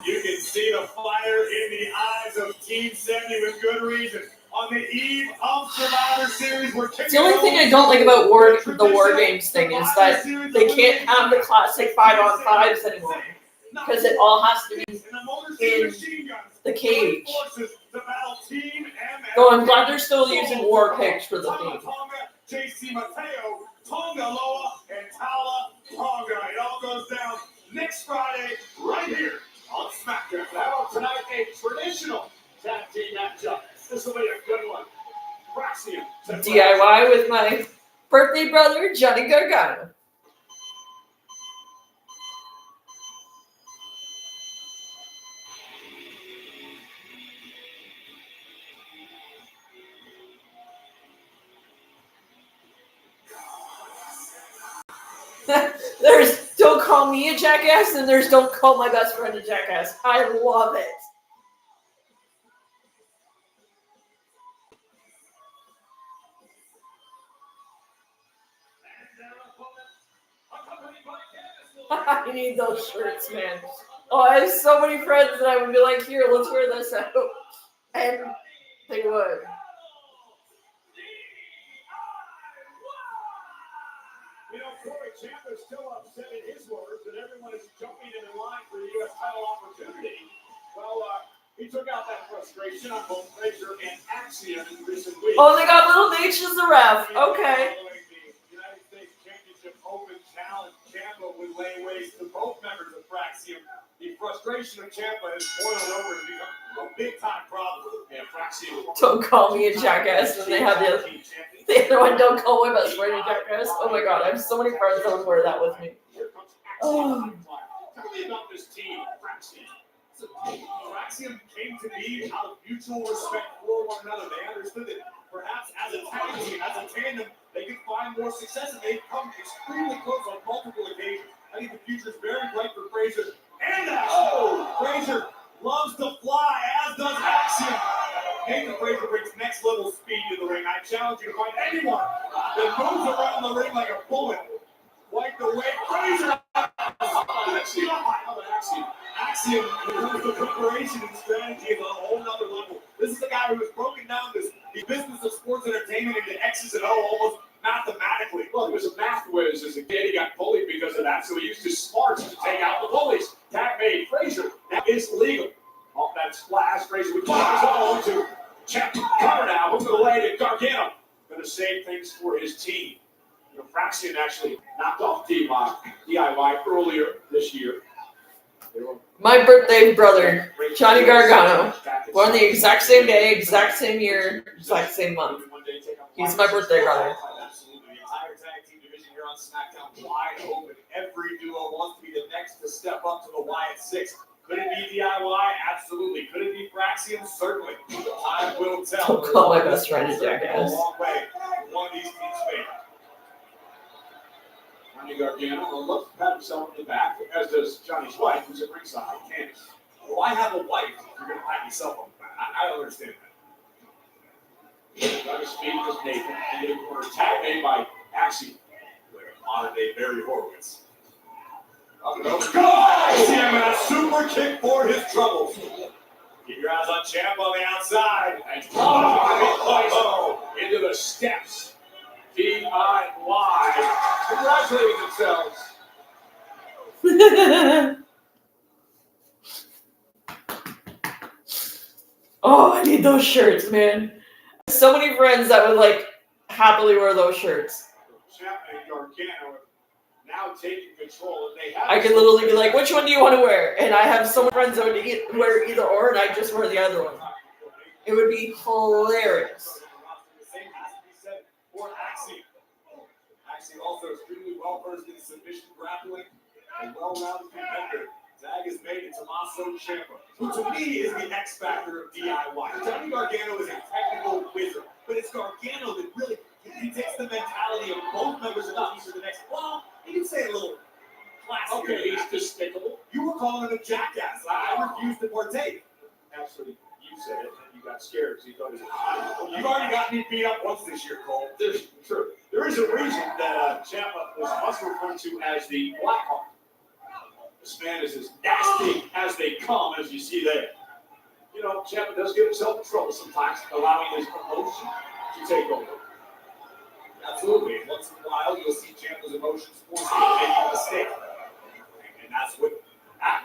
Speaker 2: You can see the fire in the eyes of Team 70 with good reason. On the eve of Survivor Series, we're kicking
Speaker 3: The only thing I don't like about the War Games thing is that they can't have the classic 5-on-5s anymore. Because it all has to be in the cage. Though I'm glad they're still using war pigs for the theme.
Speaker 2: JC Mateo, Tonga Loa, and Tala Tonga. It all goes down next Friday, right here on Smackdown. Now tonight, a traditional tag team matchup. This will be a good one. Praxium.
Speaker 3: DIY with my birthday brother, Johnny Gargano. There's don't call me a jackass, and there's don't call my best friend a jackass. I love it. I need those shirts, man. Oh, I have so many friends that I would be like, here, let's wear this out. And they would.
Speaker 2: You know, Corey Ciampa is still upset in his words that everyone is jumping in line for the U.S. title opportunity. Well, he took out that frustration on both Frazier and Axiom in recent weeks.
Speaker 3: Oh, they got Little Nate as the ref. Okay.
Speaker 2: The United States Championship Open Challenge, Ciampa would lay waste to both members of Fraxium. The frustration of Ciampa has boiled over and become a big-time problem. Yeah, Fraxium.
Speaker 3: Don't call me a jackass when they have the other one. Don't call my best friend a jackass. Oh my god, I have so many friends that would wear that with me.
Speaker 2: Oh. Tell me about this team, Fraxium. Fraxium came to be out of mutual respect for one another. They understood that perhaps as a tag team, as a tandem, they could find more success, and they've come extremely close on multiple occasions. I think the future is very bright for Frazier. And Frazier loves to fly, as does Axiom. Nathan Frazier brings next level speed to the ring. I challenge you to find anyone that moves around the ring like a bullet. Wipe the way. Frazier! Axiom, the preparation and strategy is on a whole nother level. This is the guy who has broken down the business of sports entertainment into X's and O almost mathematically. Well, he was a math whiz as a kid. He got bullied because of that, so he used his smarts to take out the bullies. That made Frazier. That is legal. Off that splash, Frazier would fire his own to check cover now. Hook of the leg at Gargano. Going to save things for his team. You know, Fraxium actually knocked off DIY earlier this year.
Speaker 3: My birthday brother, Johnny Gargano, born the exact same day, exact same year, exact same month. He's my birthday brother.
Speaker 2: Absolutely. The entire tag team division here on SmackDown wide open. Every duo wants to be the next to step up to the Wyatt Six. Could it be DIY? Absolutely. Could it be Fraxium? Certainly. Time will tell.
Speaker 3: Don't call my best friend a jackass.
Speaker 2: A long way. One of these teams fade. Johnny Gargano looks to pat himself in the back, as does Johnny's wife, who's at ringside, Candice. Why have a wife if you're going to pat yourself on the back? I don't understand that. Johnny's speed was Nathan, and they were tag made by Axiom, like a modern-day Barry Horowitz. Axiom and a super kick for his troubles. Keep your eyes on Ciampa on the outside. And into the steps. DIY. Congratulating themselves.
Speaker 3: Oh, I need those shirts, man. So many friends that would like happily wear those shirts.
Speaker 2: Ciampa and Gargano now taking control, and they have.
Speaker 3: I could literally be like, "Which one do you want to wear?" And I have so many friends that would wear either or, and I just wear the other one. It would be hilarious.
Speaker 2: The same has to be said for Axiom. Axiom also extremely well versed in submission grappling and well-rounded competitor. Tag is made to Tommaso Ciampa, who to me is the X factor of DIY. Johnny Gargano is a technical wizard, but it's Gargano that really he takes the mentality of both members of the team to the next. Well, you can say a little classier. Okay, he's despicable. You were calling him a jackass. I refuse to partake. Actually, you said it, and you got scared because you thought it was. You've already got me beat up once this year, Cole. There's true. There is a reason that Ciampa was also referred to as the Blackheart. This man is as nasty as they come, as you see there. You know, Ciampa does get himself in trouble sometimes, allowing his emotion to take over. Absolutely. Once in a while, you'll see Ciampa's emotions force him to make a mistake. And that's what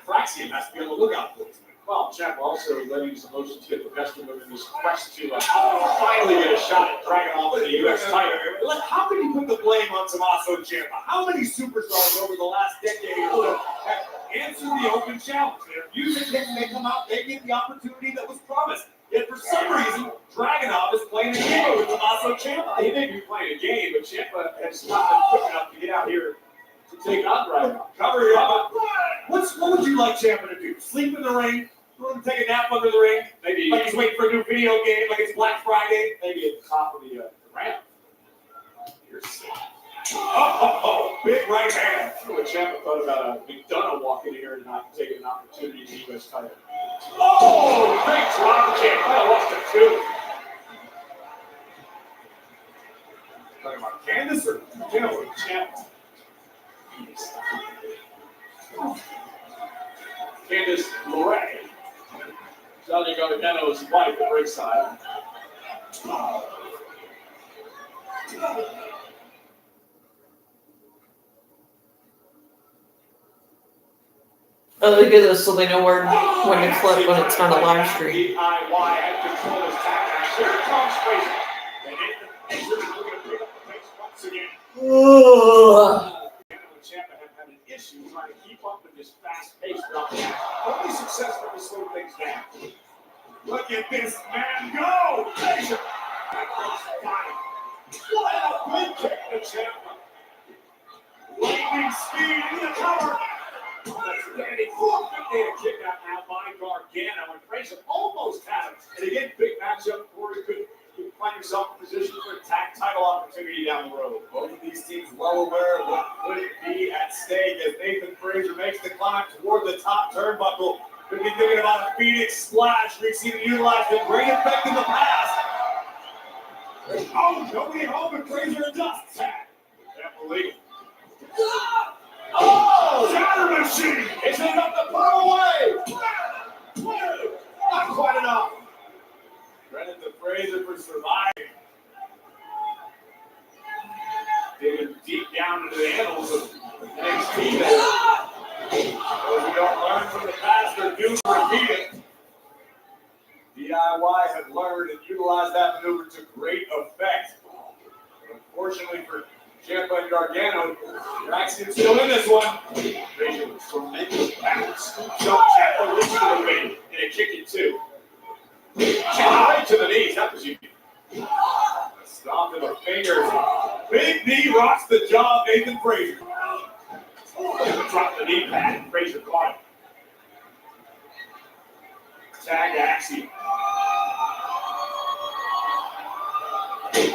Speaker 2: Fraxium has to be on the lookout for. Well, Ciampa also letting his emotions get the best of him in this quest to finally get a shot at dragging off the U.S. title. How can you put the blame on Tommaso Ciampa? How many superstars over the last decade have answered the open challenge? They're using things, they come out, they get the opportunity that was promised. Yet for some reason, Dragunov is playing a game with Tommaso Ciampa. He may be playing a game, but Ciampa has not been quick enough to get out here to take on Dragunov. Cover here. What would you like Ciampa to do? Sleep in the ring? You want him to take a nap under the ring? Maybe like he's waiting for a new video game, like it's Black Friday. Maybe at the top of the ramp. You're sick. Oh, big right hand. I don't know what Ciampa thought about McDonough walking in here and not taking an opportunity to the U.S. title. Oh, big drop kick. I lost it too. Talking about Candice or Ciampa? Candice LeRae, Johnny Gargano's wife at ringside.
Speaker 3: Oh, look at this, so they know when to clip when it's not a live stream.
Speaker 2: DIY had control of his tag. Here comes Frazier. And Frazier is looking to pick up the pace once again. Ciampa have had an issue trying to keep up with this fast pace throughout the match. Only successful to slow things down.
Speaker 1: Look at this man go! Frazier!
Speaker 2: What a big kick to Ciampa.
Speaker 1: Lightning speed into the cover!
Speaker 2: That's standing 450 to kick out now by Gargano, and Frazier almost had him. And again, big matchup where you find yourself in position for a tag title opportunity down the road.
Speaker 1: Both of these teams well aware of what could be at stake as Nathan Frazier makes the climb toward the top turnbuckle. Could be thinking about a Phoenix splash. We've seen it utilized with great effect in the past. Oh, nobody home and Frazier adjusts.
Speaker 2: Can't believe it.
Speaker 1: Oh, shatter machine!
Speaker 2: Is it enough to put him away?
Speaker 1: Not quite enough. Credit to Frazier for surviving.
Speaker 2: Digging deep down into the annals of NXT there.
Speaker 1: Those who don't learn from the past are doomed to repeat it. DIY have learned and utilized that maneuver to great effect. Unfortunately for Ciampa and Gargano, Axiom's still in this one.
Speaker 2: Frazier with tremendous balance. So Ciampa reached for the win and a kick it too. Right to the knees, that was you.
Speaker 1: Stomp to the fingers. Big knee rocks the jaw of Nathan Frazier.
Speaker 2: Dropped the knee pad and Frazier caught it. Tag Axiom.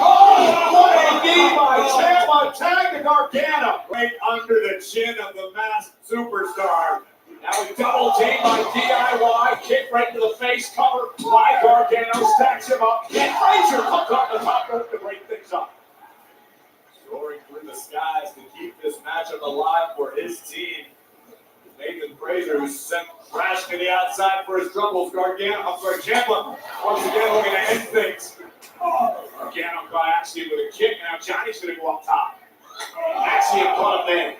Speaker 1: Oh, what a knee by Ciampa. Tag to Gargano. Right under the chin of the masked superstar.
Speaker 2: Now he double teamed by DIY, kick right to the face, cover by Gargano, stacks him up, and Frazier comes off the top rope to break things up.
Speaker 1: Soaring through the skies to keep this matchup alive for his team. Nathan Frazier, who's sent crashing to the outside for his troubles. Ciampa once again looking to end things.
Speaker 2: Gargano got Axiom with a kick, now Johnny's going to go up top. Axiom caught him there.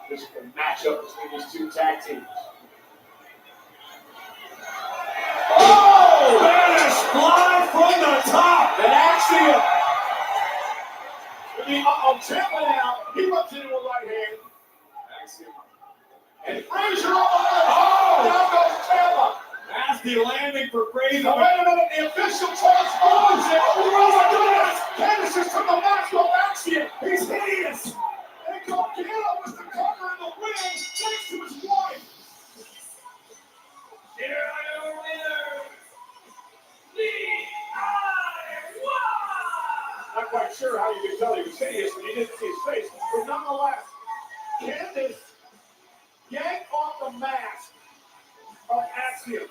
Speaker 2: This is the matchup between these two tag teams.
Speaker 1: Oh! Spanish fly from the top!
Speaker 2: And Axiom. Ciampa now. He runs into a right hand.
Speaker 1: Axiom.
Speaker 2: And Frazier up on the top. Down goes Ciampa.
Speaker 1: Nasty landing for Frazier.
Speaker 2: Now, wait a minute, the official transforms it. Oh my goodness! Candice is from the mask of Axiom.
Speaker 1: He's hideous!
Speaker 2: And Gargano was the cover in the win, thanks to his wife.
Speaker 1: Here I am, winner!
Speaker 2: Not quite sure how you could tell he was hideous when you didn't see his face, but nonetheless, Candice yanked off the mask of Axiom,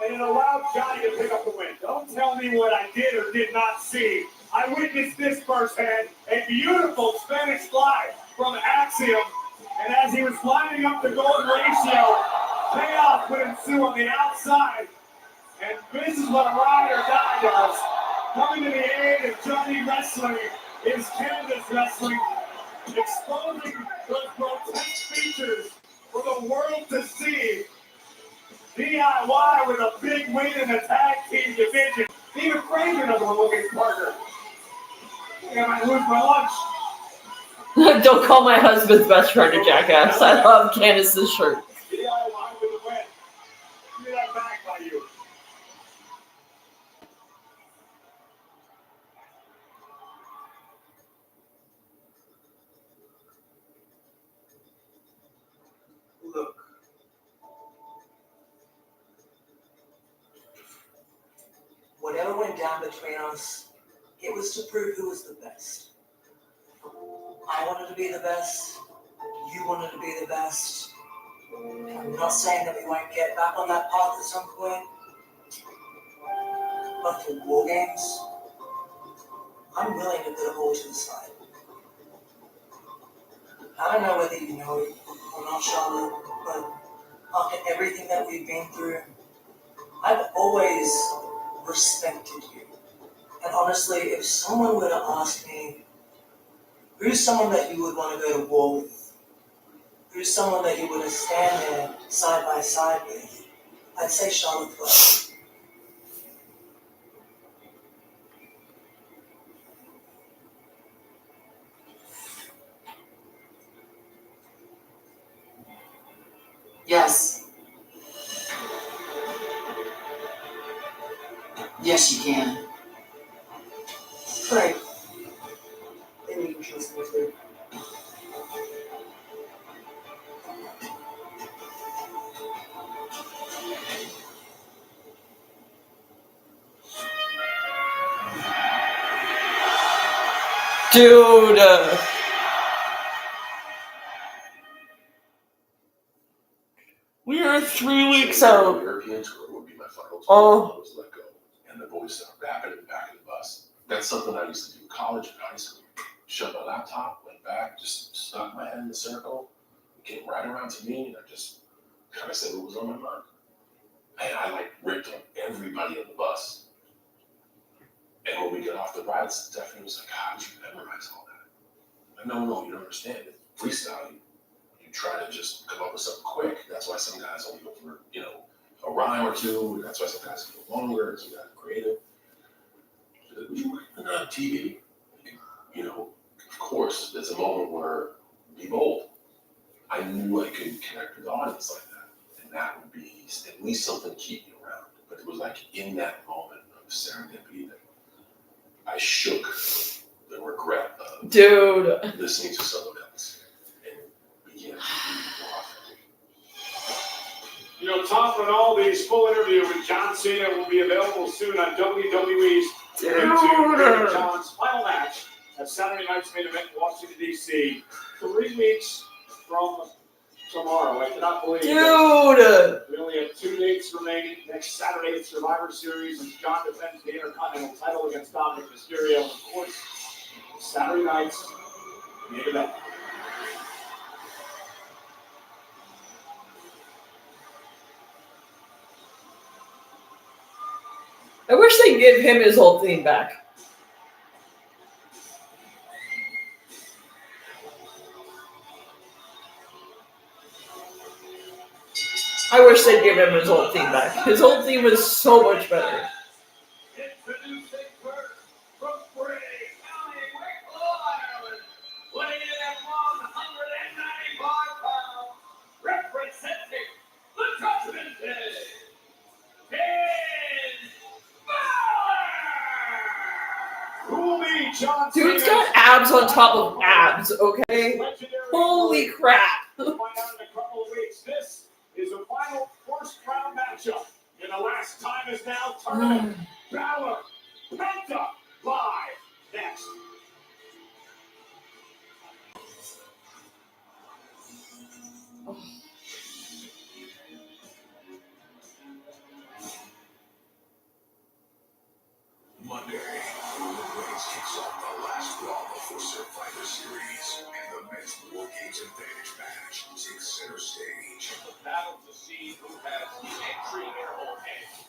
Speaker 2: and it allowed Johnny to pick up the win.
Speaker 1: Don't tell me what I did or did not see. I witnessed this firsthand. A beautiful Spanish fly from Axiom. And as he was lining up the golden ratio, payoff would ensue on the outside. And this is what a ride or die does. Coming to the aid of Johnny Wrestling is Canada's Wrestling, exposing those grotesque features for the world to see. DIY with a big win in the tag team division. Even Frazier doesn't want to look at his partner. I think I might lose my lunch.
Speaker 3: Don't call my husband's best friend a jackass. I love Candice's shirt.
Speaker 1: DIY with a win. Give me that back by you.
Speaker 6: Look. Whatever went down between us, it was to prove who was the best. I wanted to be the best. You wanted to be the best. I'm not saying that we won't get back on that path at some point. But for War Games, I'm willing to put it all to the side.
Speaker 13: I don't know whether you know it or not, Charlotte, but after everything that we've been through, I've always respected you. And honestly, if someone were to ask me, who's someone that you would want to go to war with? Who's someone that you would stand there side by side with? I'd say Charlotte Flair. Yes. Yes, you can. Great. Then you can trust me too.
Speaker 3: Dude. We are 3 weeks out.
Speaker 6: European tour would be my final tour.
Speaker 3: Oh.
Speaker 6: I was let go. And the boys started rapping in the back of the bus. That's something I used to do in college and high school. Shut my laptop, went back, just stuck my head in the circle. It came right around to me, and I just kind of said what was on my mind. And I like ripped on everybody on the bus. And when we got off the ride, Stephanie was like, how did you memorize all that? I'm like, no, you don't understand. It's freestyle. You try to just come up with something quick. That's why some guys only go for, a rhyme or two. And that's why some guys go longer. Some guys are creative. Would you work on TV? Of course, there's a moment where be bold. I knew I could connect with the audience like that. And that would be at least something to keep me around. But it was like in that moment of serendipity that I shook the regret of listening to someone else and began to be more authentic.
Speaker 2: Tom Rinaldi's full interview with John Cena will be available soon on WWE's David John's final match at Saturday night's main event in Washington, D.C. 3 weeks from tomorrow. I cannot believe it. We only have 2 dates remaining. Next Saturday, it's Survivor Series, and John defends the Intercontinental title against Dominic Mysterio. Of course, Saturday night's main event.
Speaker 3: I wish they'd give him his whole theme back. I wish they'd give him his old theme back. His old theme was so much better.
Speaker 2: Introducing first from Bray County, Wicklow, Ireland, weighing in at 195 pounds, representing the Judgment Day, Finn Balor! Who will be John
Speaker 3: Dude's got abs on top of abs, okay? Holy crap.
Speaker 2: We'll find out in a couple of weeks. This is a final first round matchup. And the last time is now tournament. Balor, Penta, live next.
Speaker 9: Monday, Roman Reigns kicks off the last Raw before Survivor Series, and the men's War Games Advantage match takes center stage.
Speaker 2: The battle to see who has the entry in their own hands.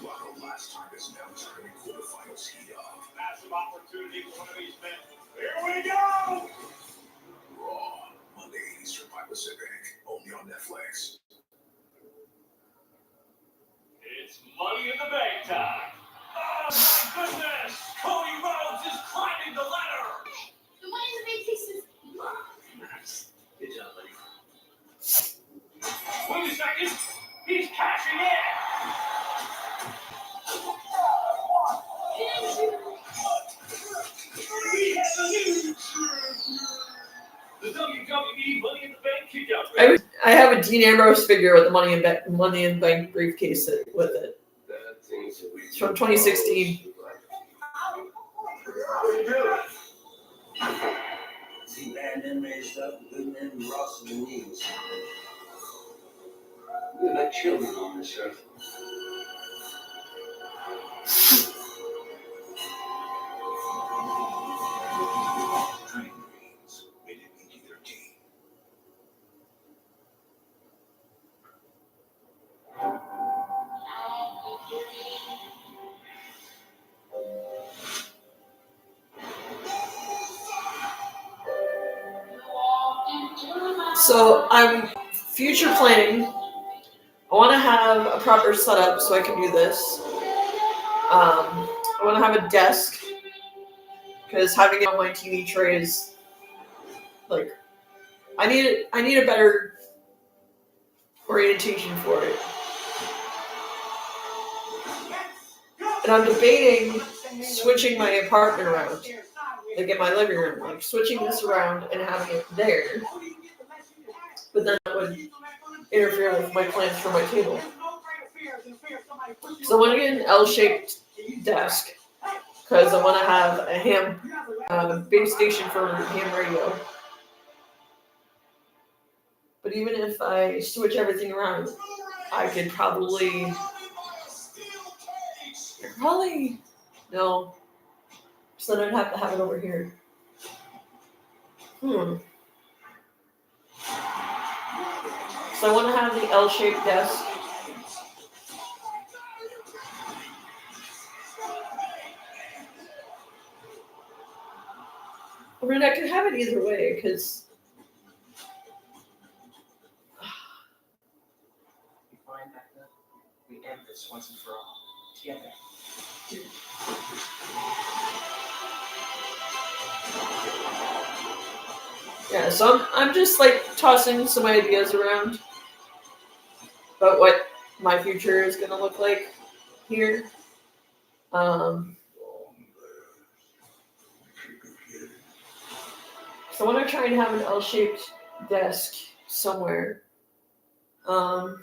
Speaker 9: While the last time is now turning quarterfinals heat up.
Speaker 2: Massive opportunity for one of these men. Here we go!
Speaker 9: Raw, Monday, Eastern Pacific, only on Netflix.
Speaker 2: It's Money in the Bank time. Oh my goodness! Cody Rhodes is climbing the ladder!
Speaker 4: The Money in the Bank case is
Speaker 11: Nice. Good job, buddy.
Speaker 2: Wait a second! He's cashing in! We have a new the WWE Money in the Bank kickout.
Speaker 3: I have a Dean Ambrose figure with the Money in the Bank briefcase with it. It's from 2016.
Speaker 14: See, bad men made stuff, good men be Ross and the knees. We're like children on this earth.
Speaker 9: Dream Dreams, rated PG-13.
Speaker 3: So I'm future planning. I want to have a proper setup so I can do this. I want to have a desk because having it on my TV tray is like I need a better orientation for it. And I'm debating switching my apartment around, like in my living room, like switching this around and having it there. But then that would interfere with my plans for my table. So I want to get an L-shaped desk because I want to have a base station for ham radio. But even if I switch everything around, I could probably no. So then I'd have to have it over here. So I want to have the L-shaped desk. I mean, I could have it either way, because
Speaker 7: We find that we end this once and for all. Together.
Speaker 3: yeah, so I'm just like tossing some ideas around about what my future is gonna look like here. So I want to try and have an L-shaped desk somewhere.
Speaker 9: I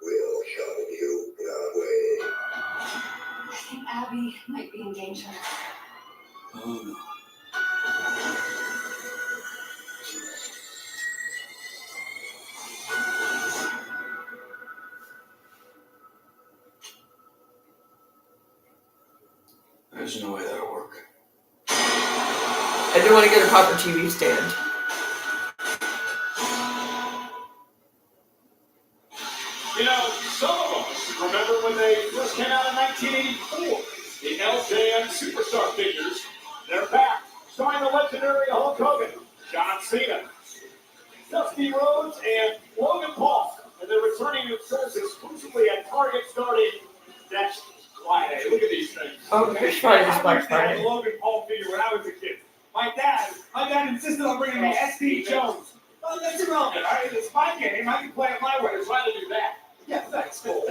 Speaker 9: will show you the way.
Speaker 4: I think Abby might be in danger.
Speaker 9: Oh no. There's no way that'll work.
Speaker 3: I do want to get a proper TV stand.
Speaker 2: You know, some of us remember when they first came out in 1984. The LJN Superstar figures. They're back, starring the legendary Hulk Hogan, John Cena, Dusty Rhodes, and Logan Paul. And they're returning to stores exclusively at Target starting next Friday. Look at these things.
Speaker 3: Oh, next Friday is Black
Speaker 1: I had
Speaker 3: Friday.
Speaker 1: a Logan Paul figure when I was a kid. My dad insisted on bringing me SD Jones. Well, that's irrelevant. All right, it's my game. I can play it my way.
Speaker 2: We're trying to do that.
Speaker 1: Yeah, that's cool.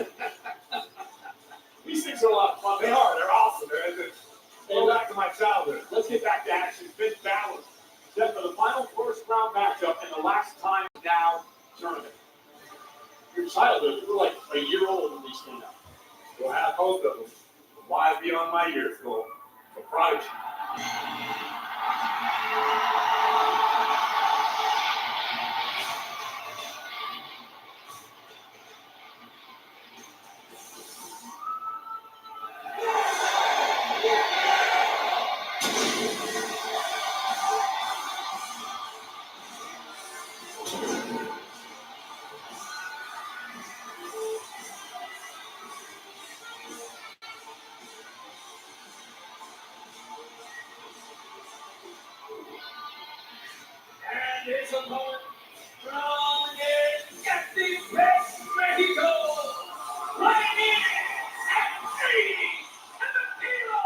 Speaker 2: These things are a lot of fun.
Speaker 1: They are. They're awesome. Go back to my childhood.
Speaker 2: Let's get back to action. Finn Balor set for the final first round matchup in the last time now tournament. Your childhood, you were like a year old when these came out.
Speaker 1: We'll have both of them. Why beyond my years, Cole?
Speaker 2: A prodigy. And his opponent from Mexico, right in at 80, and the hero,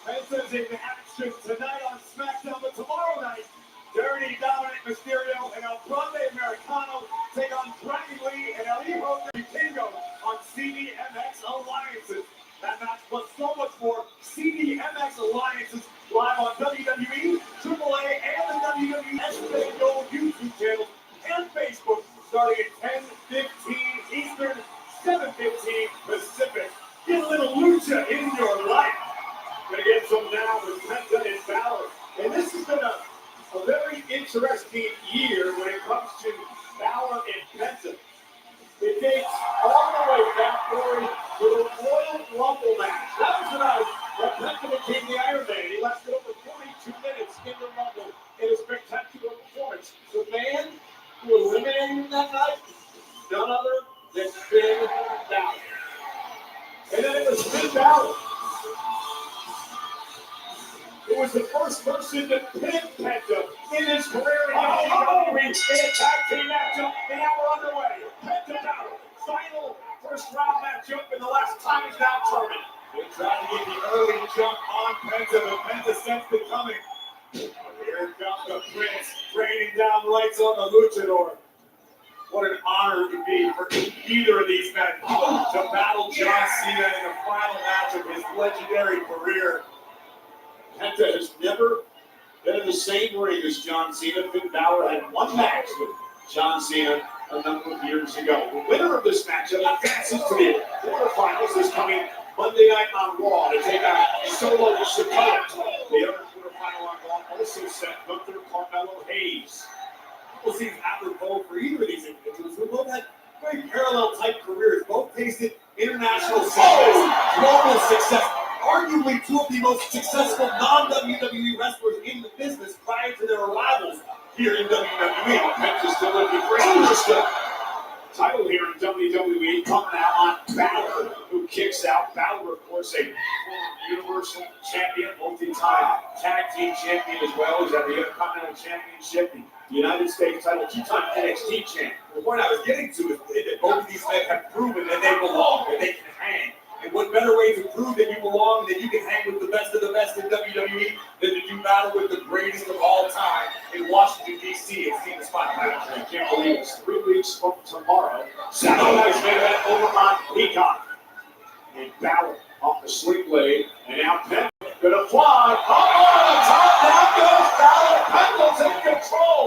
Speaker 1: Penta's in action tonight on Smackdown, but tomorrow night, Dirty Dominic Mysterio and El Grande Americano take on Bradley Lee and El Hijo de Vikingo on CDMX Alliances. That match plus so much more. CDMX Alliances live on WWE, AAA, and the WWE SBO YouTube channel and Facebook starting at 10:15 Eastern, 7:15 Pacific. Get a little lucha in your life. Gonna get some now with Penta and Balor. And this has been a very interesting year when it comes to Balor and Penta. It dates all the way back, Corey, to the Royal Rumble match. That was the night that Penta became the Iron Man. He lasted over 42 minutes in the Rumble in a spectacular performance. The man who eliminated him that night, none other than Finn Balor.
Speaker 2: And then it was Finn Balor. It was the first person to pin Penta in his career in WWE in a tag team matchup, and now we're underway. Penta Balor, final first round matchup in the last time he's down tournament. They tried to get the early jump on Penta, but Penta sensed it coming. Here comes the Prince, raining down lights on the Luchador. What an honor it would be for either of these men to battle John Cena in the final match of his legendary career. Penta has never been in the same ring as John Cena. Finn Balor had one match with John Cena a number of years ago. The winner of this matchup advances to the quarterfinals this coming Monday night on Raw to take on Solo Sikoa. The other quarterfinal on Raw also set Gunther Carmelo Hayes. People seem apropos for either of these individuals who both had very parallel type careers. Both tasted international success, global success. Arguably two of the most successful non-WWE wrestlers in the business prior to their arrivals here in WWE. Penta's still looking great. Understood. Title here in WWE coming out on Balor, who kicks out. Balor, of course, a Universal Champion, multi-time tag team champion as well. He's at the Intercontinental Championship, the United States title, two-time NXT champ. The point I was getting to is that both of these men have proven that they belong, that they can hang. And what better way to prove that you belong, that you can hang with the best of the best in WWE, than to do battle with the greatest of all time in Washington, D.C. It's Team Spot Match. I can't believe it's 3 weeks from tomorrow. Saturday night's main event over on Peacock. And Balor off the sling blade. And now Penta gonna fly. Oh, the top, down goes Balor. Penta's in control.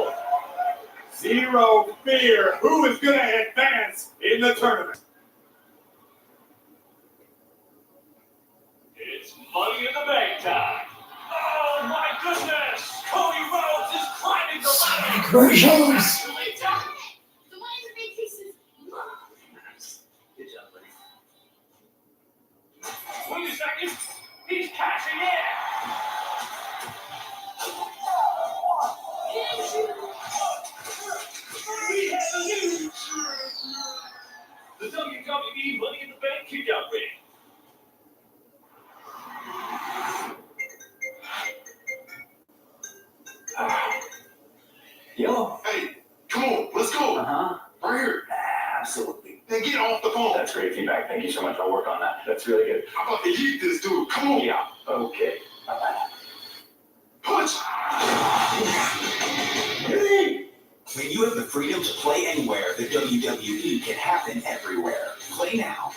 Speaker 2: Zero fear. Who is gonna advance in the tournament? It's Money in the Bank time. Oh my goodness! Cody Rhodes is climbing the ladder.
Speaker 3: Commercials.
Speaker 4: The money's a big piece of
Speaker 11: Good job, buddy.
Speaker 2: Wait a second. He's cashing in. We have a new the WWE Money in the Bank kickout ring.
Speaker 6: Yo. Hey, come on, let's go. Right here.
Speaker 14: Absolutely.
Speaker 6: Then get off the phone.
Speaker 14: That's great feedback. Thank you so much. I'll work on that. That's really good.
Speaker 6: I'm about to yeet this dude. Come on.
Speaker 14: Yeah. Okay. Bye-bye.
Speaker 6: Punch.
Speaker 15: When you have the freedom to play anywhere, the WWE can happen everywhere. Play now.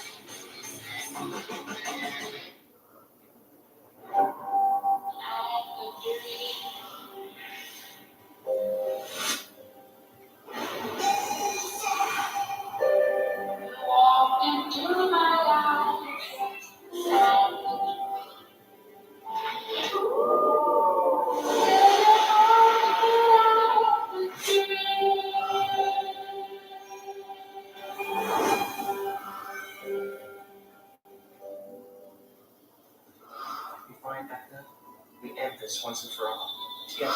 Speaker 7: We find that we end this once and for all. Together.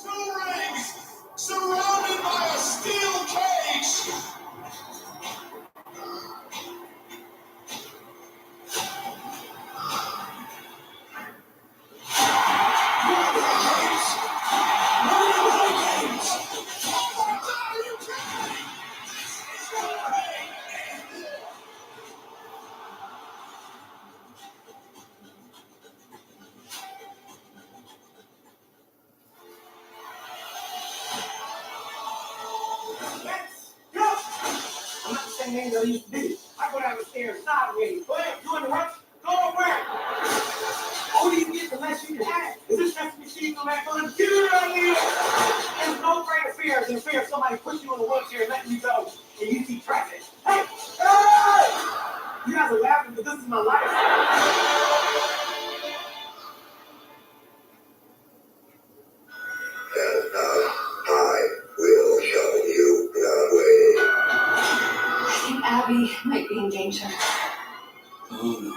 Speaker 1: Two rings surrounded by a steel cage.
Speaker 12: I'm not the same name that I used to be. I go down the stairs sideways. Go ahead, you in the rush? Go nowhere. All these get the less you can have. Is this Sesame Street go back on? Get it out of here. There's no greater fear than the fear of somebody pushing you in a wheelchair and letting you go and you see traffic. Hey! Hey! You guys are laughing, but this is my life.
Speaker 14: moon.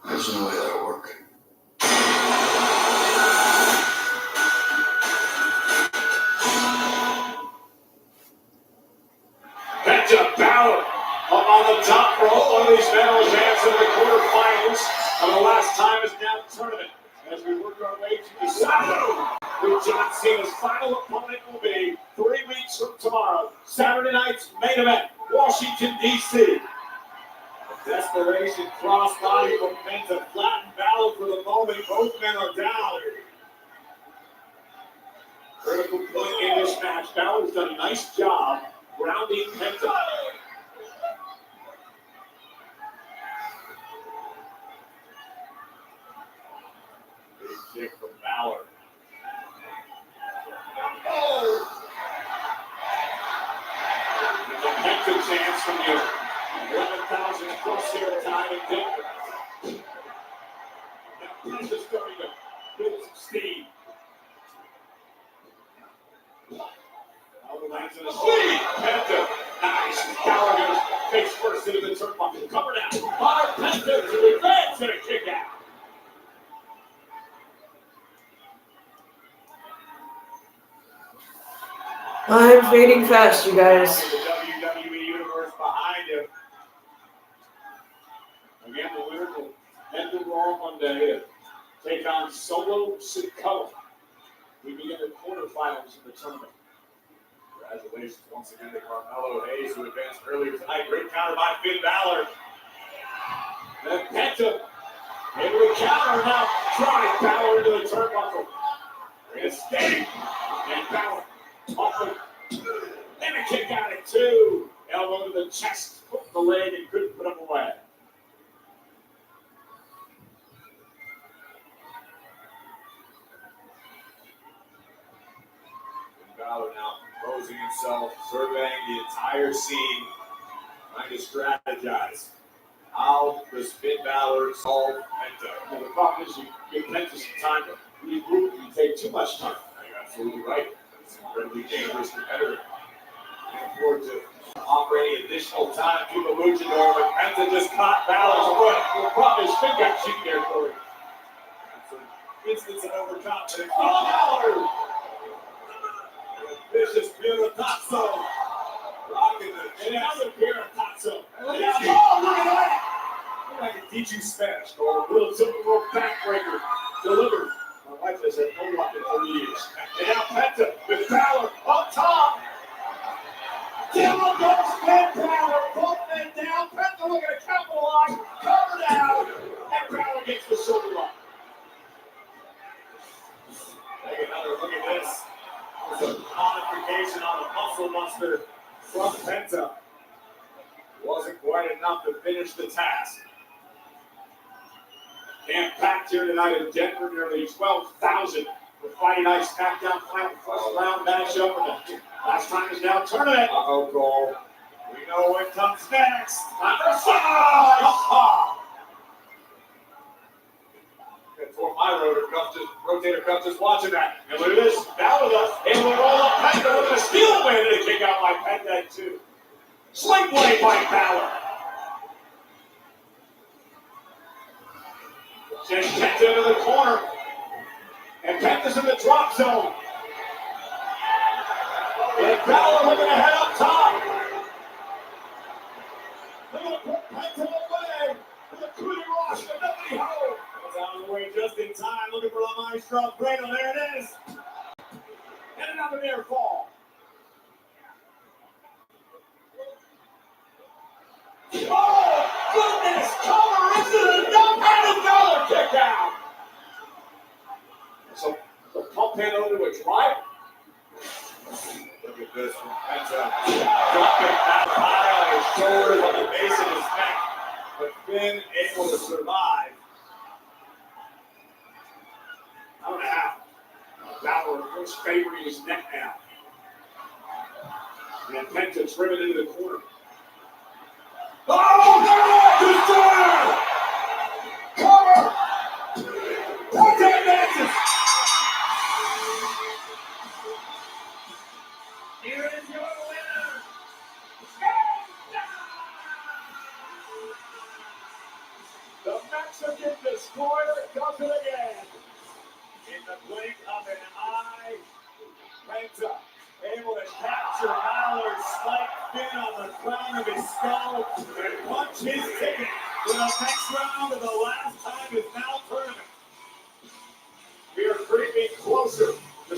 Speaker 14: There's no way that'll work.
Speaker 2: Penta Balor up on the top rope. One of these men will advance into the quarterfinals of the last time is now tournament. As we work our way to the Saturday, who John Cena's final opponent will be 3 weeks from tomorrow. Saturday night's main event, Washington, D.C. Desperation crossbody from Penta. Flattened Balor for the moment. Both men are down. Critical point in this match. Balor's done a nice job grounding Penta. Big kick from Balor. Oh! The Penta chance from you. 11,000 plus here tonight in Denver. Now Penta's starting to build some steam. Lands in the city. Penta. Nice. Balor goes face first into the turnbuckle. Cover down. By Penta to advance and a kick out.
Speaker 3: I'm fading fast, you guys.
Speaker 2: The WWE Universe behind him. Again, the winner will head to Raw Monday to take on Solo Sikoa. We begin the quarterfinals in the tournament. Congratulations once again to Carmelo Hayes, who advanced earlier tonight. Great counter by Finn Balor. Then Penta able to counter now. Drive Balor into the turnbuckle. Escape. And Balor off the. And a kick out at 2. Elbow to the chest. Hooked the leg and couldn't put him away. Balor now posing himself, surveying the entire scene, trying to strategize. How does Finn Balor solve Penta? Well, the problem is you give Penta some time to regroup. You take too much time. You're absolutely right. It's an incredibly dangerous competitor. Looking forward to offer any additional time to the luchador, but Penta just caught Balor's foot. The problem is Finn got cheated there, Corey. It's an instance of overconfidence. Balor! Vicious Piratazzo. Rocking it. And another Piratazzo. Oh, look at that. I can teach you Spanish, or a little typical backbreaker delivered. My wife has had no luck in 30 years. And now Penta with Balor up top. Down goes Finn Balor. Both men down. Penta looking to capitalize. Cover down. And Balor gets the shoulder lock. Take another look at this. It's a modification on a muscle buster from Penta. Wasn't quite enough to finish the task. Camp packed here tonight in Denver, nearly 12,000 for Friday Night Smackdown final first round matchup. And the last time is now tournament. Uh-oh, goal. We know what comes next. Number 5! For my rotator cuff just watching that. And look at this. Balor able to roll up Penta with a steel win and a kick out by Penta at 2. Sling blade by Balor. Sends Penta into the corner. And Penta's in the drop zone. And Balor looking to head up top. They're going to put Penta away with a coup de grace to nobody home. Out of the way just in time, looking for the maestro cradle. There it is. And another near fall. Oh, goodness! Cover into the dump and another kick out. So the pump in over to a drive. Look at this from Penta. Dropping that high on his shoulders, on the base of his neck. But Finn able to survive. I don't know how. Balor was favoring his neck now. And Penta driven into the corner. Oh, no! Destroyer! Cover!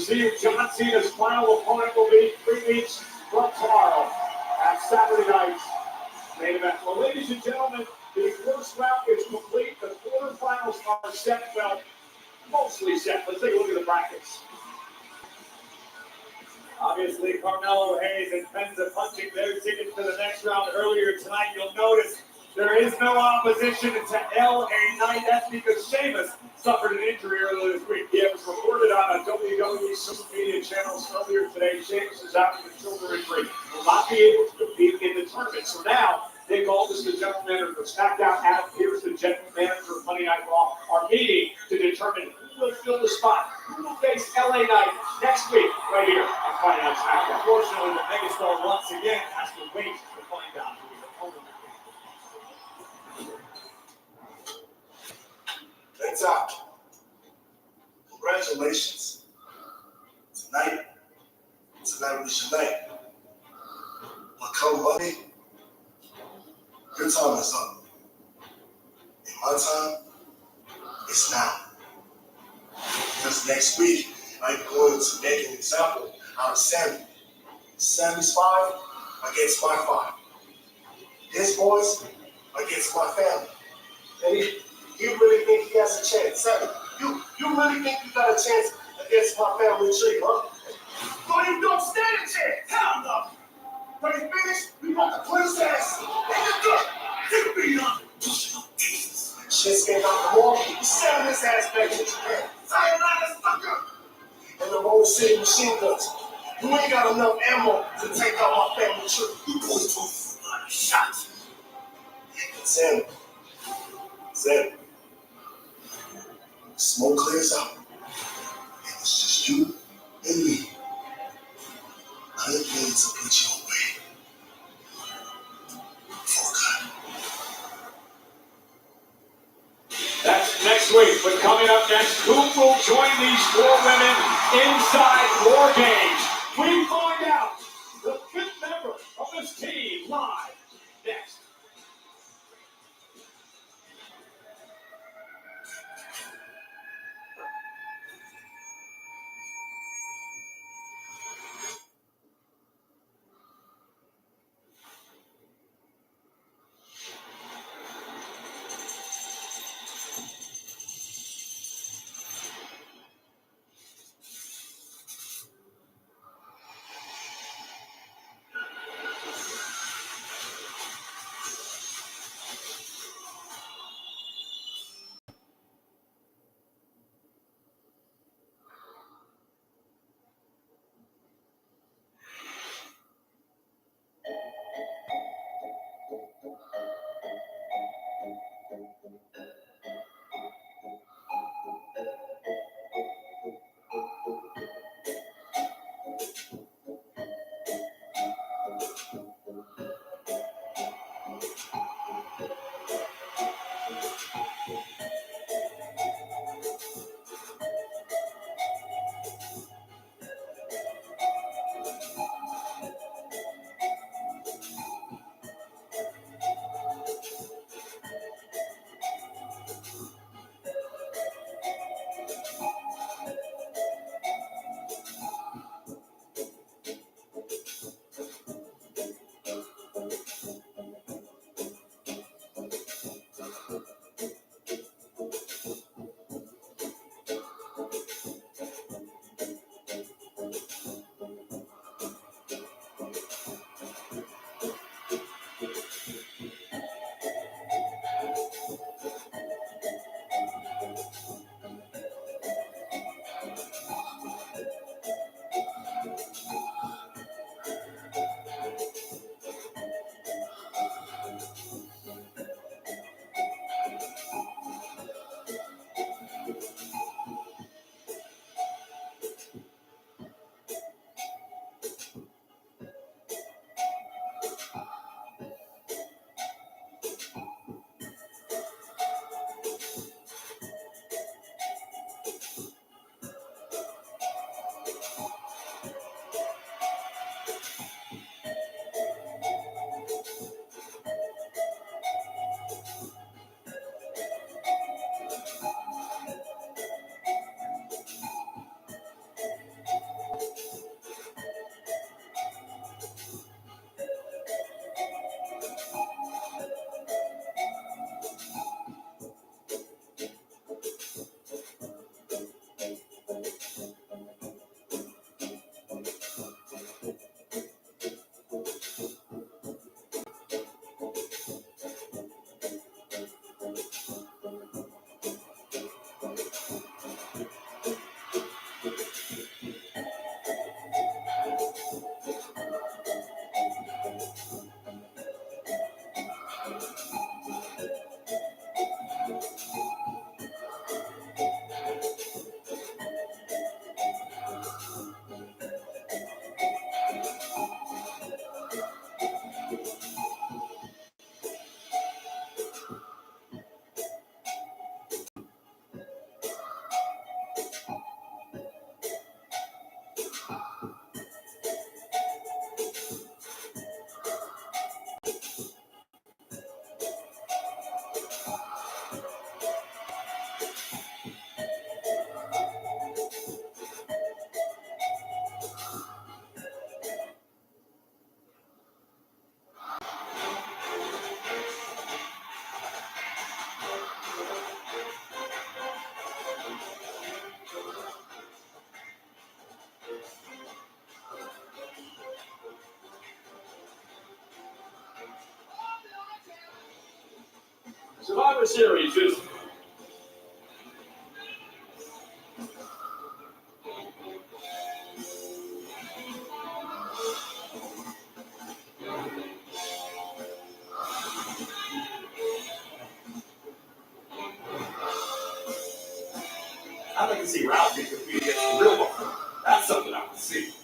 Speaker 2: see who John Cena's final opponent will be 3 weeks from tomorrow at Saturday night's main event. Well, ladies and gentlemen, the first round is complete. The quarterfinals are set, well, mostly set. Let's take a look at the brackets. Obviously, Carmelo Hayes and Penza punching their ticket to the next round earlier tonight. You'll notice there is no opposition to LA Knight. That's because Sheamus suffered an injury earlier this week. It was reported on WWE social media channels earlier today. Sheamus is out with a shoulder injury. Will not be able to compete in the tournament. So now, Nick Aldis, the general manager of SmackDown, Adam Pearce, the general manager of Monday Night Raw, are meeting to determine who will fill the spot. Who will face LA Knight next week, right here on Monday Night SmackDown. Unfortunately, the megastar once again has to wait to find out who his opponent will be.
Speaker 6: That's out. Congratulations. Tonight was your night. But come Monday, your time is up. And my time is now. Because next week, I'm going to make an example out of Sammy. Sammy's 5 against my 5. His boys against my family. And you really think he has a chance? Sammy, you really think you got a chance against my family tree, huh? No, you don't stand a chance. Hell no. When he finished, we want to put his ass in the gut. He'll be on. Shinsuke Nakamura, send his ass back to Japan. Sayonara, sucker. And the Motor City machine guns. You ain't got enough ammo to take out my family tree. You boys don't got a shot. Sam, smoke clears out. And it's just you and me. I ain't going to put you away. For good.
Speaker 2: That's next week, but coming up next, who will join these 4 women inside War Games? We find out the 5th member of this team live next. Survivor Series is
Speaker 1: I'd like to see Ralphie compete against the real one. That's something I want to see.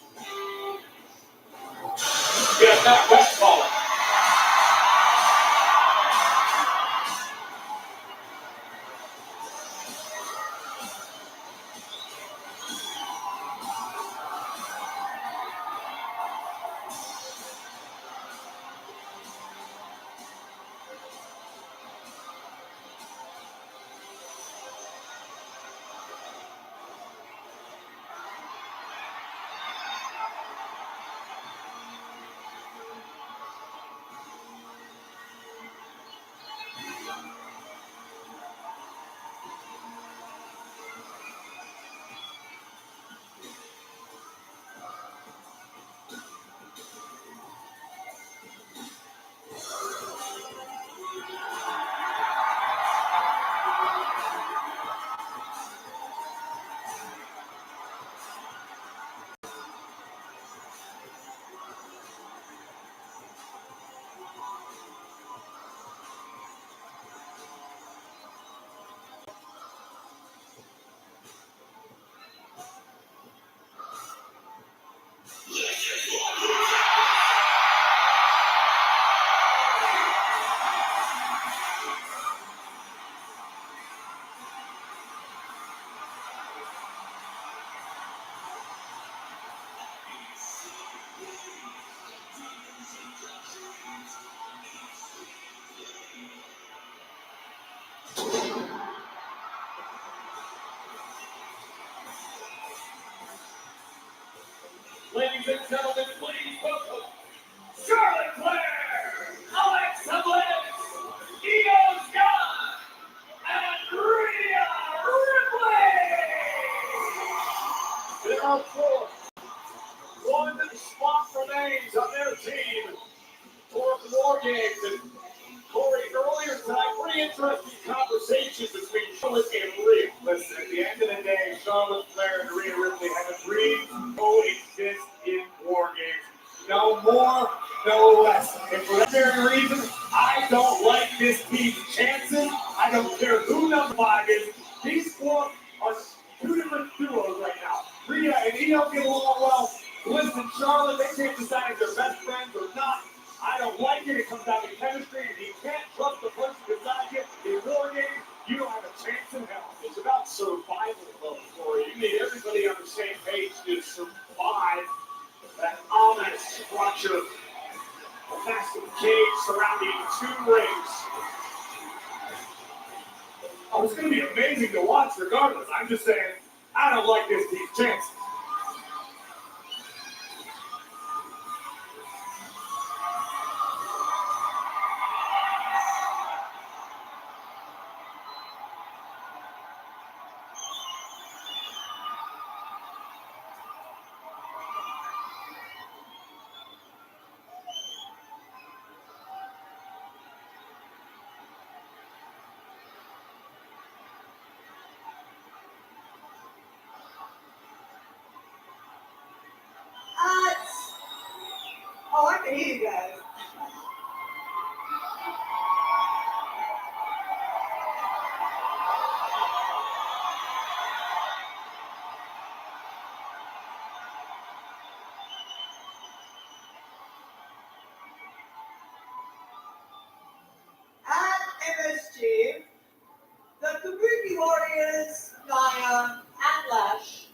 Speaker 2: get Matt West calling. Ladies and gentlemen, please welcome Charlotte Flair, Alexa Bliss, Io Sky, and Rhea Ripley. There are four. One spot remains on their team for the War Games. And Corey, earlier tonight, pretty interesting conversation between Charlotte and Rhea.
Speaker 1: Listen, at the end of the day, Charlotte Flair and Rhea Ripley have agreed to coexist in War Games. No more, no less. And for that very reason, I don't like this team's chances. I don't care who number 5 is. These four are two different duos right now. Rhea and Io get along well. Bliss and Charlotte, they can't decide if they're best friends or not. I don't like it. It comes down to chemistry, and you can't trust the person beside you. In War Games, you don't have a chance in hell.
Speaker 2: It's about survival mode, Corey. You need everybody on the same page to survive that ominous structure. A massive cage surrounding 2 rings.
Speaker 1: Oh, it's going to be amazing to watch regardless. I'm just saying, I don't like this team's chances.
Speaker 8: Oh, I can hear you guys. At MSG, the Kabuki Warriors, Naya, and Lash,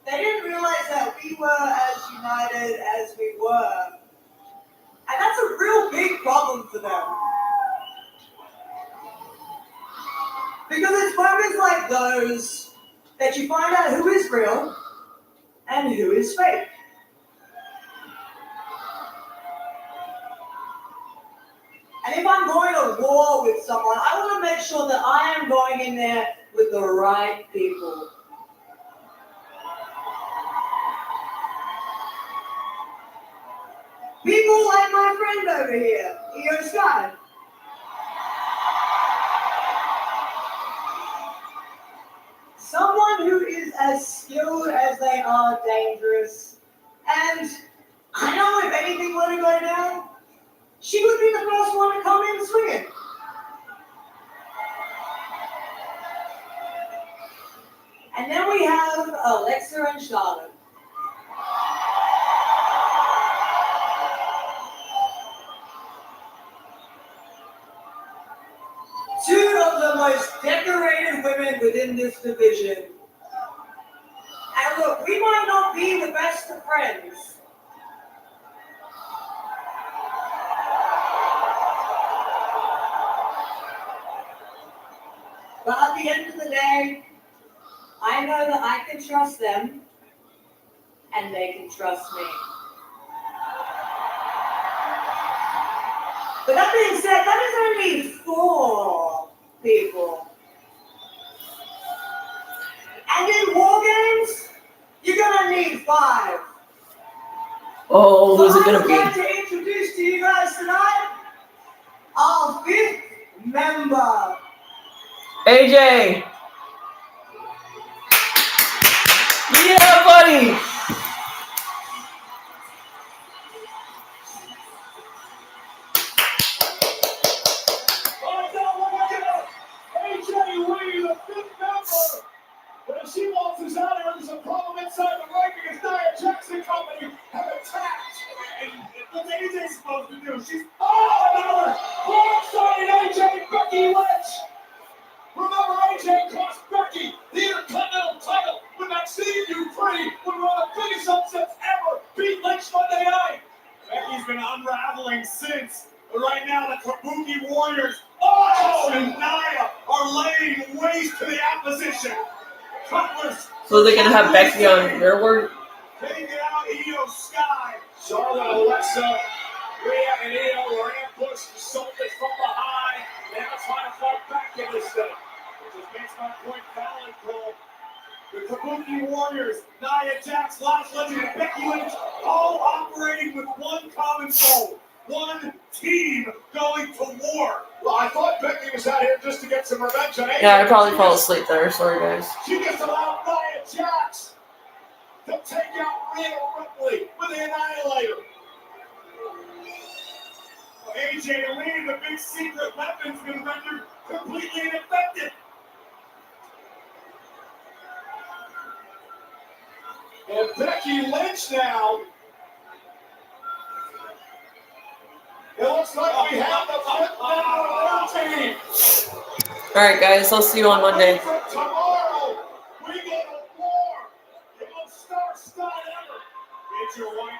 Speaker 8: they didn't realize that we were as united as we were. And that's a real big problem for them. Because it's moments like those that you find out who is real and who is fake. And if I'm going to war with someone, I want to make sure that I am going in there with the right people. People like my friend over here, Io Sky.
Speaker 16: Someone who is as skilled as they are dangerous. And I know if anything were to go down, she would be the first one to come in swinging. And then we have Alexa and Charlotte. Two of the most decorated women within this division. And look, we might not be the best of friends. But at the end of the day, I know that I can trust them, and they can trust me. But that being said, that is only 4 people. And in war games, you're gonna need 5.
Speaker 3: Oh, who's it gonna
Speaker 16: I'd
Speaker 3: be?
Speaker 16: like to introduce to you guys tonight our 5th member.
Speaker 3: AJ! Yeah, buddy!
Speaker 2: AJ Lee, the 5th member. But if she waltzes out here, there's a problem inside the ring because Nia Jax and company have attacked.
Speaker 1: And what's AJ supposed to do? She's
Speaker 2: Another broadside AJ Becky Lynch. Remember, AJ cost Becky the Intercontinental title when Maxine Dupree would one of the biggest upsets ever beat Lynch Monday night.
Speaker 1: Becky's been unraveling since. But right now, the Kabuki Warriors, and Nia are laying waste to the opposition. Cutlass.
Speaker 3: So they're gonna have Becky on their word?
Speaker 1: Taking out Io Sky.
Speaker 2: Charlotte, Alexa, Rhea, and Io were ambushed, assaulted from behind. Now trying to fight back in this thing.
Speaker 1: Which makes my point valid, Cole. The Kabuki Warriors, Nia Jax, Lash Legend, and Becky Lynch, all operating with one common goal. One team going to war.
Speaker 2: Well, I thought Becky was out here just to get some revenge on AJ.
Speaker 3: Yeah, I probably fell asleep there. Sorry, guys.
Speaker 2: She just allowed Nia Jax to take out Rhea Ripley with the Annihilator.
Speaker 1: AJ Lee, the big secret weapon's been rendered completely ineffective.
Speaker 2: And Becky Lynch now. It looks like we have the 5th member of our team.
Speaker 3: Alright, guys, I'll see you on Monday.
Speaker 2: From tomorrow, we go to war. The most star-studded ever.
Speaker 1: Get your white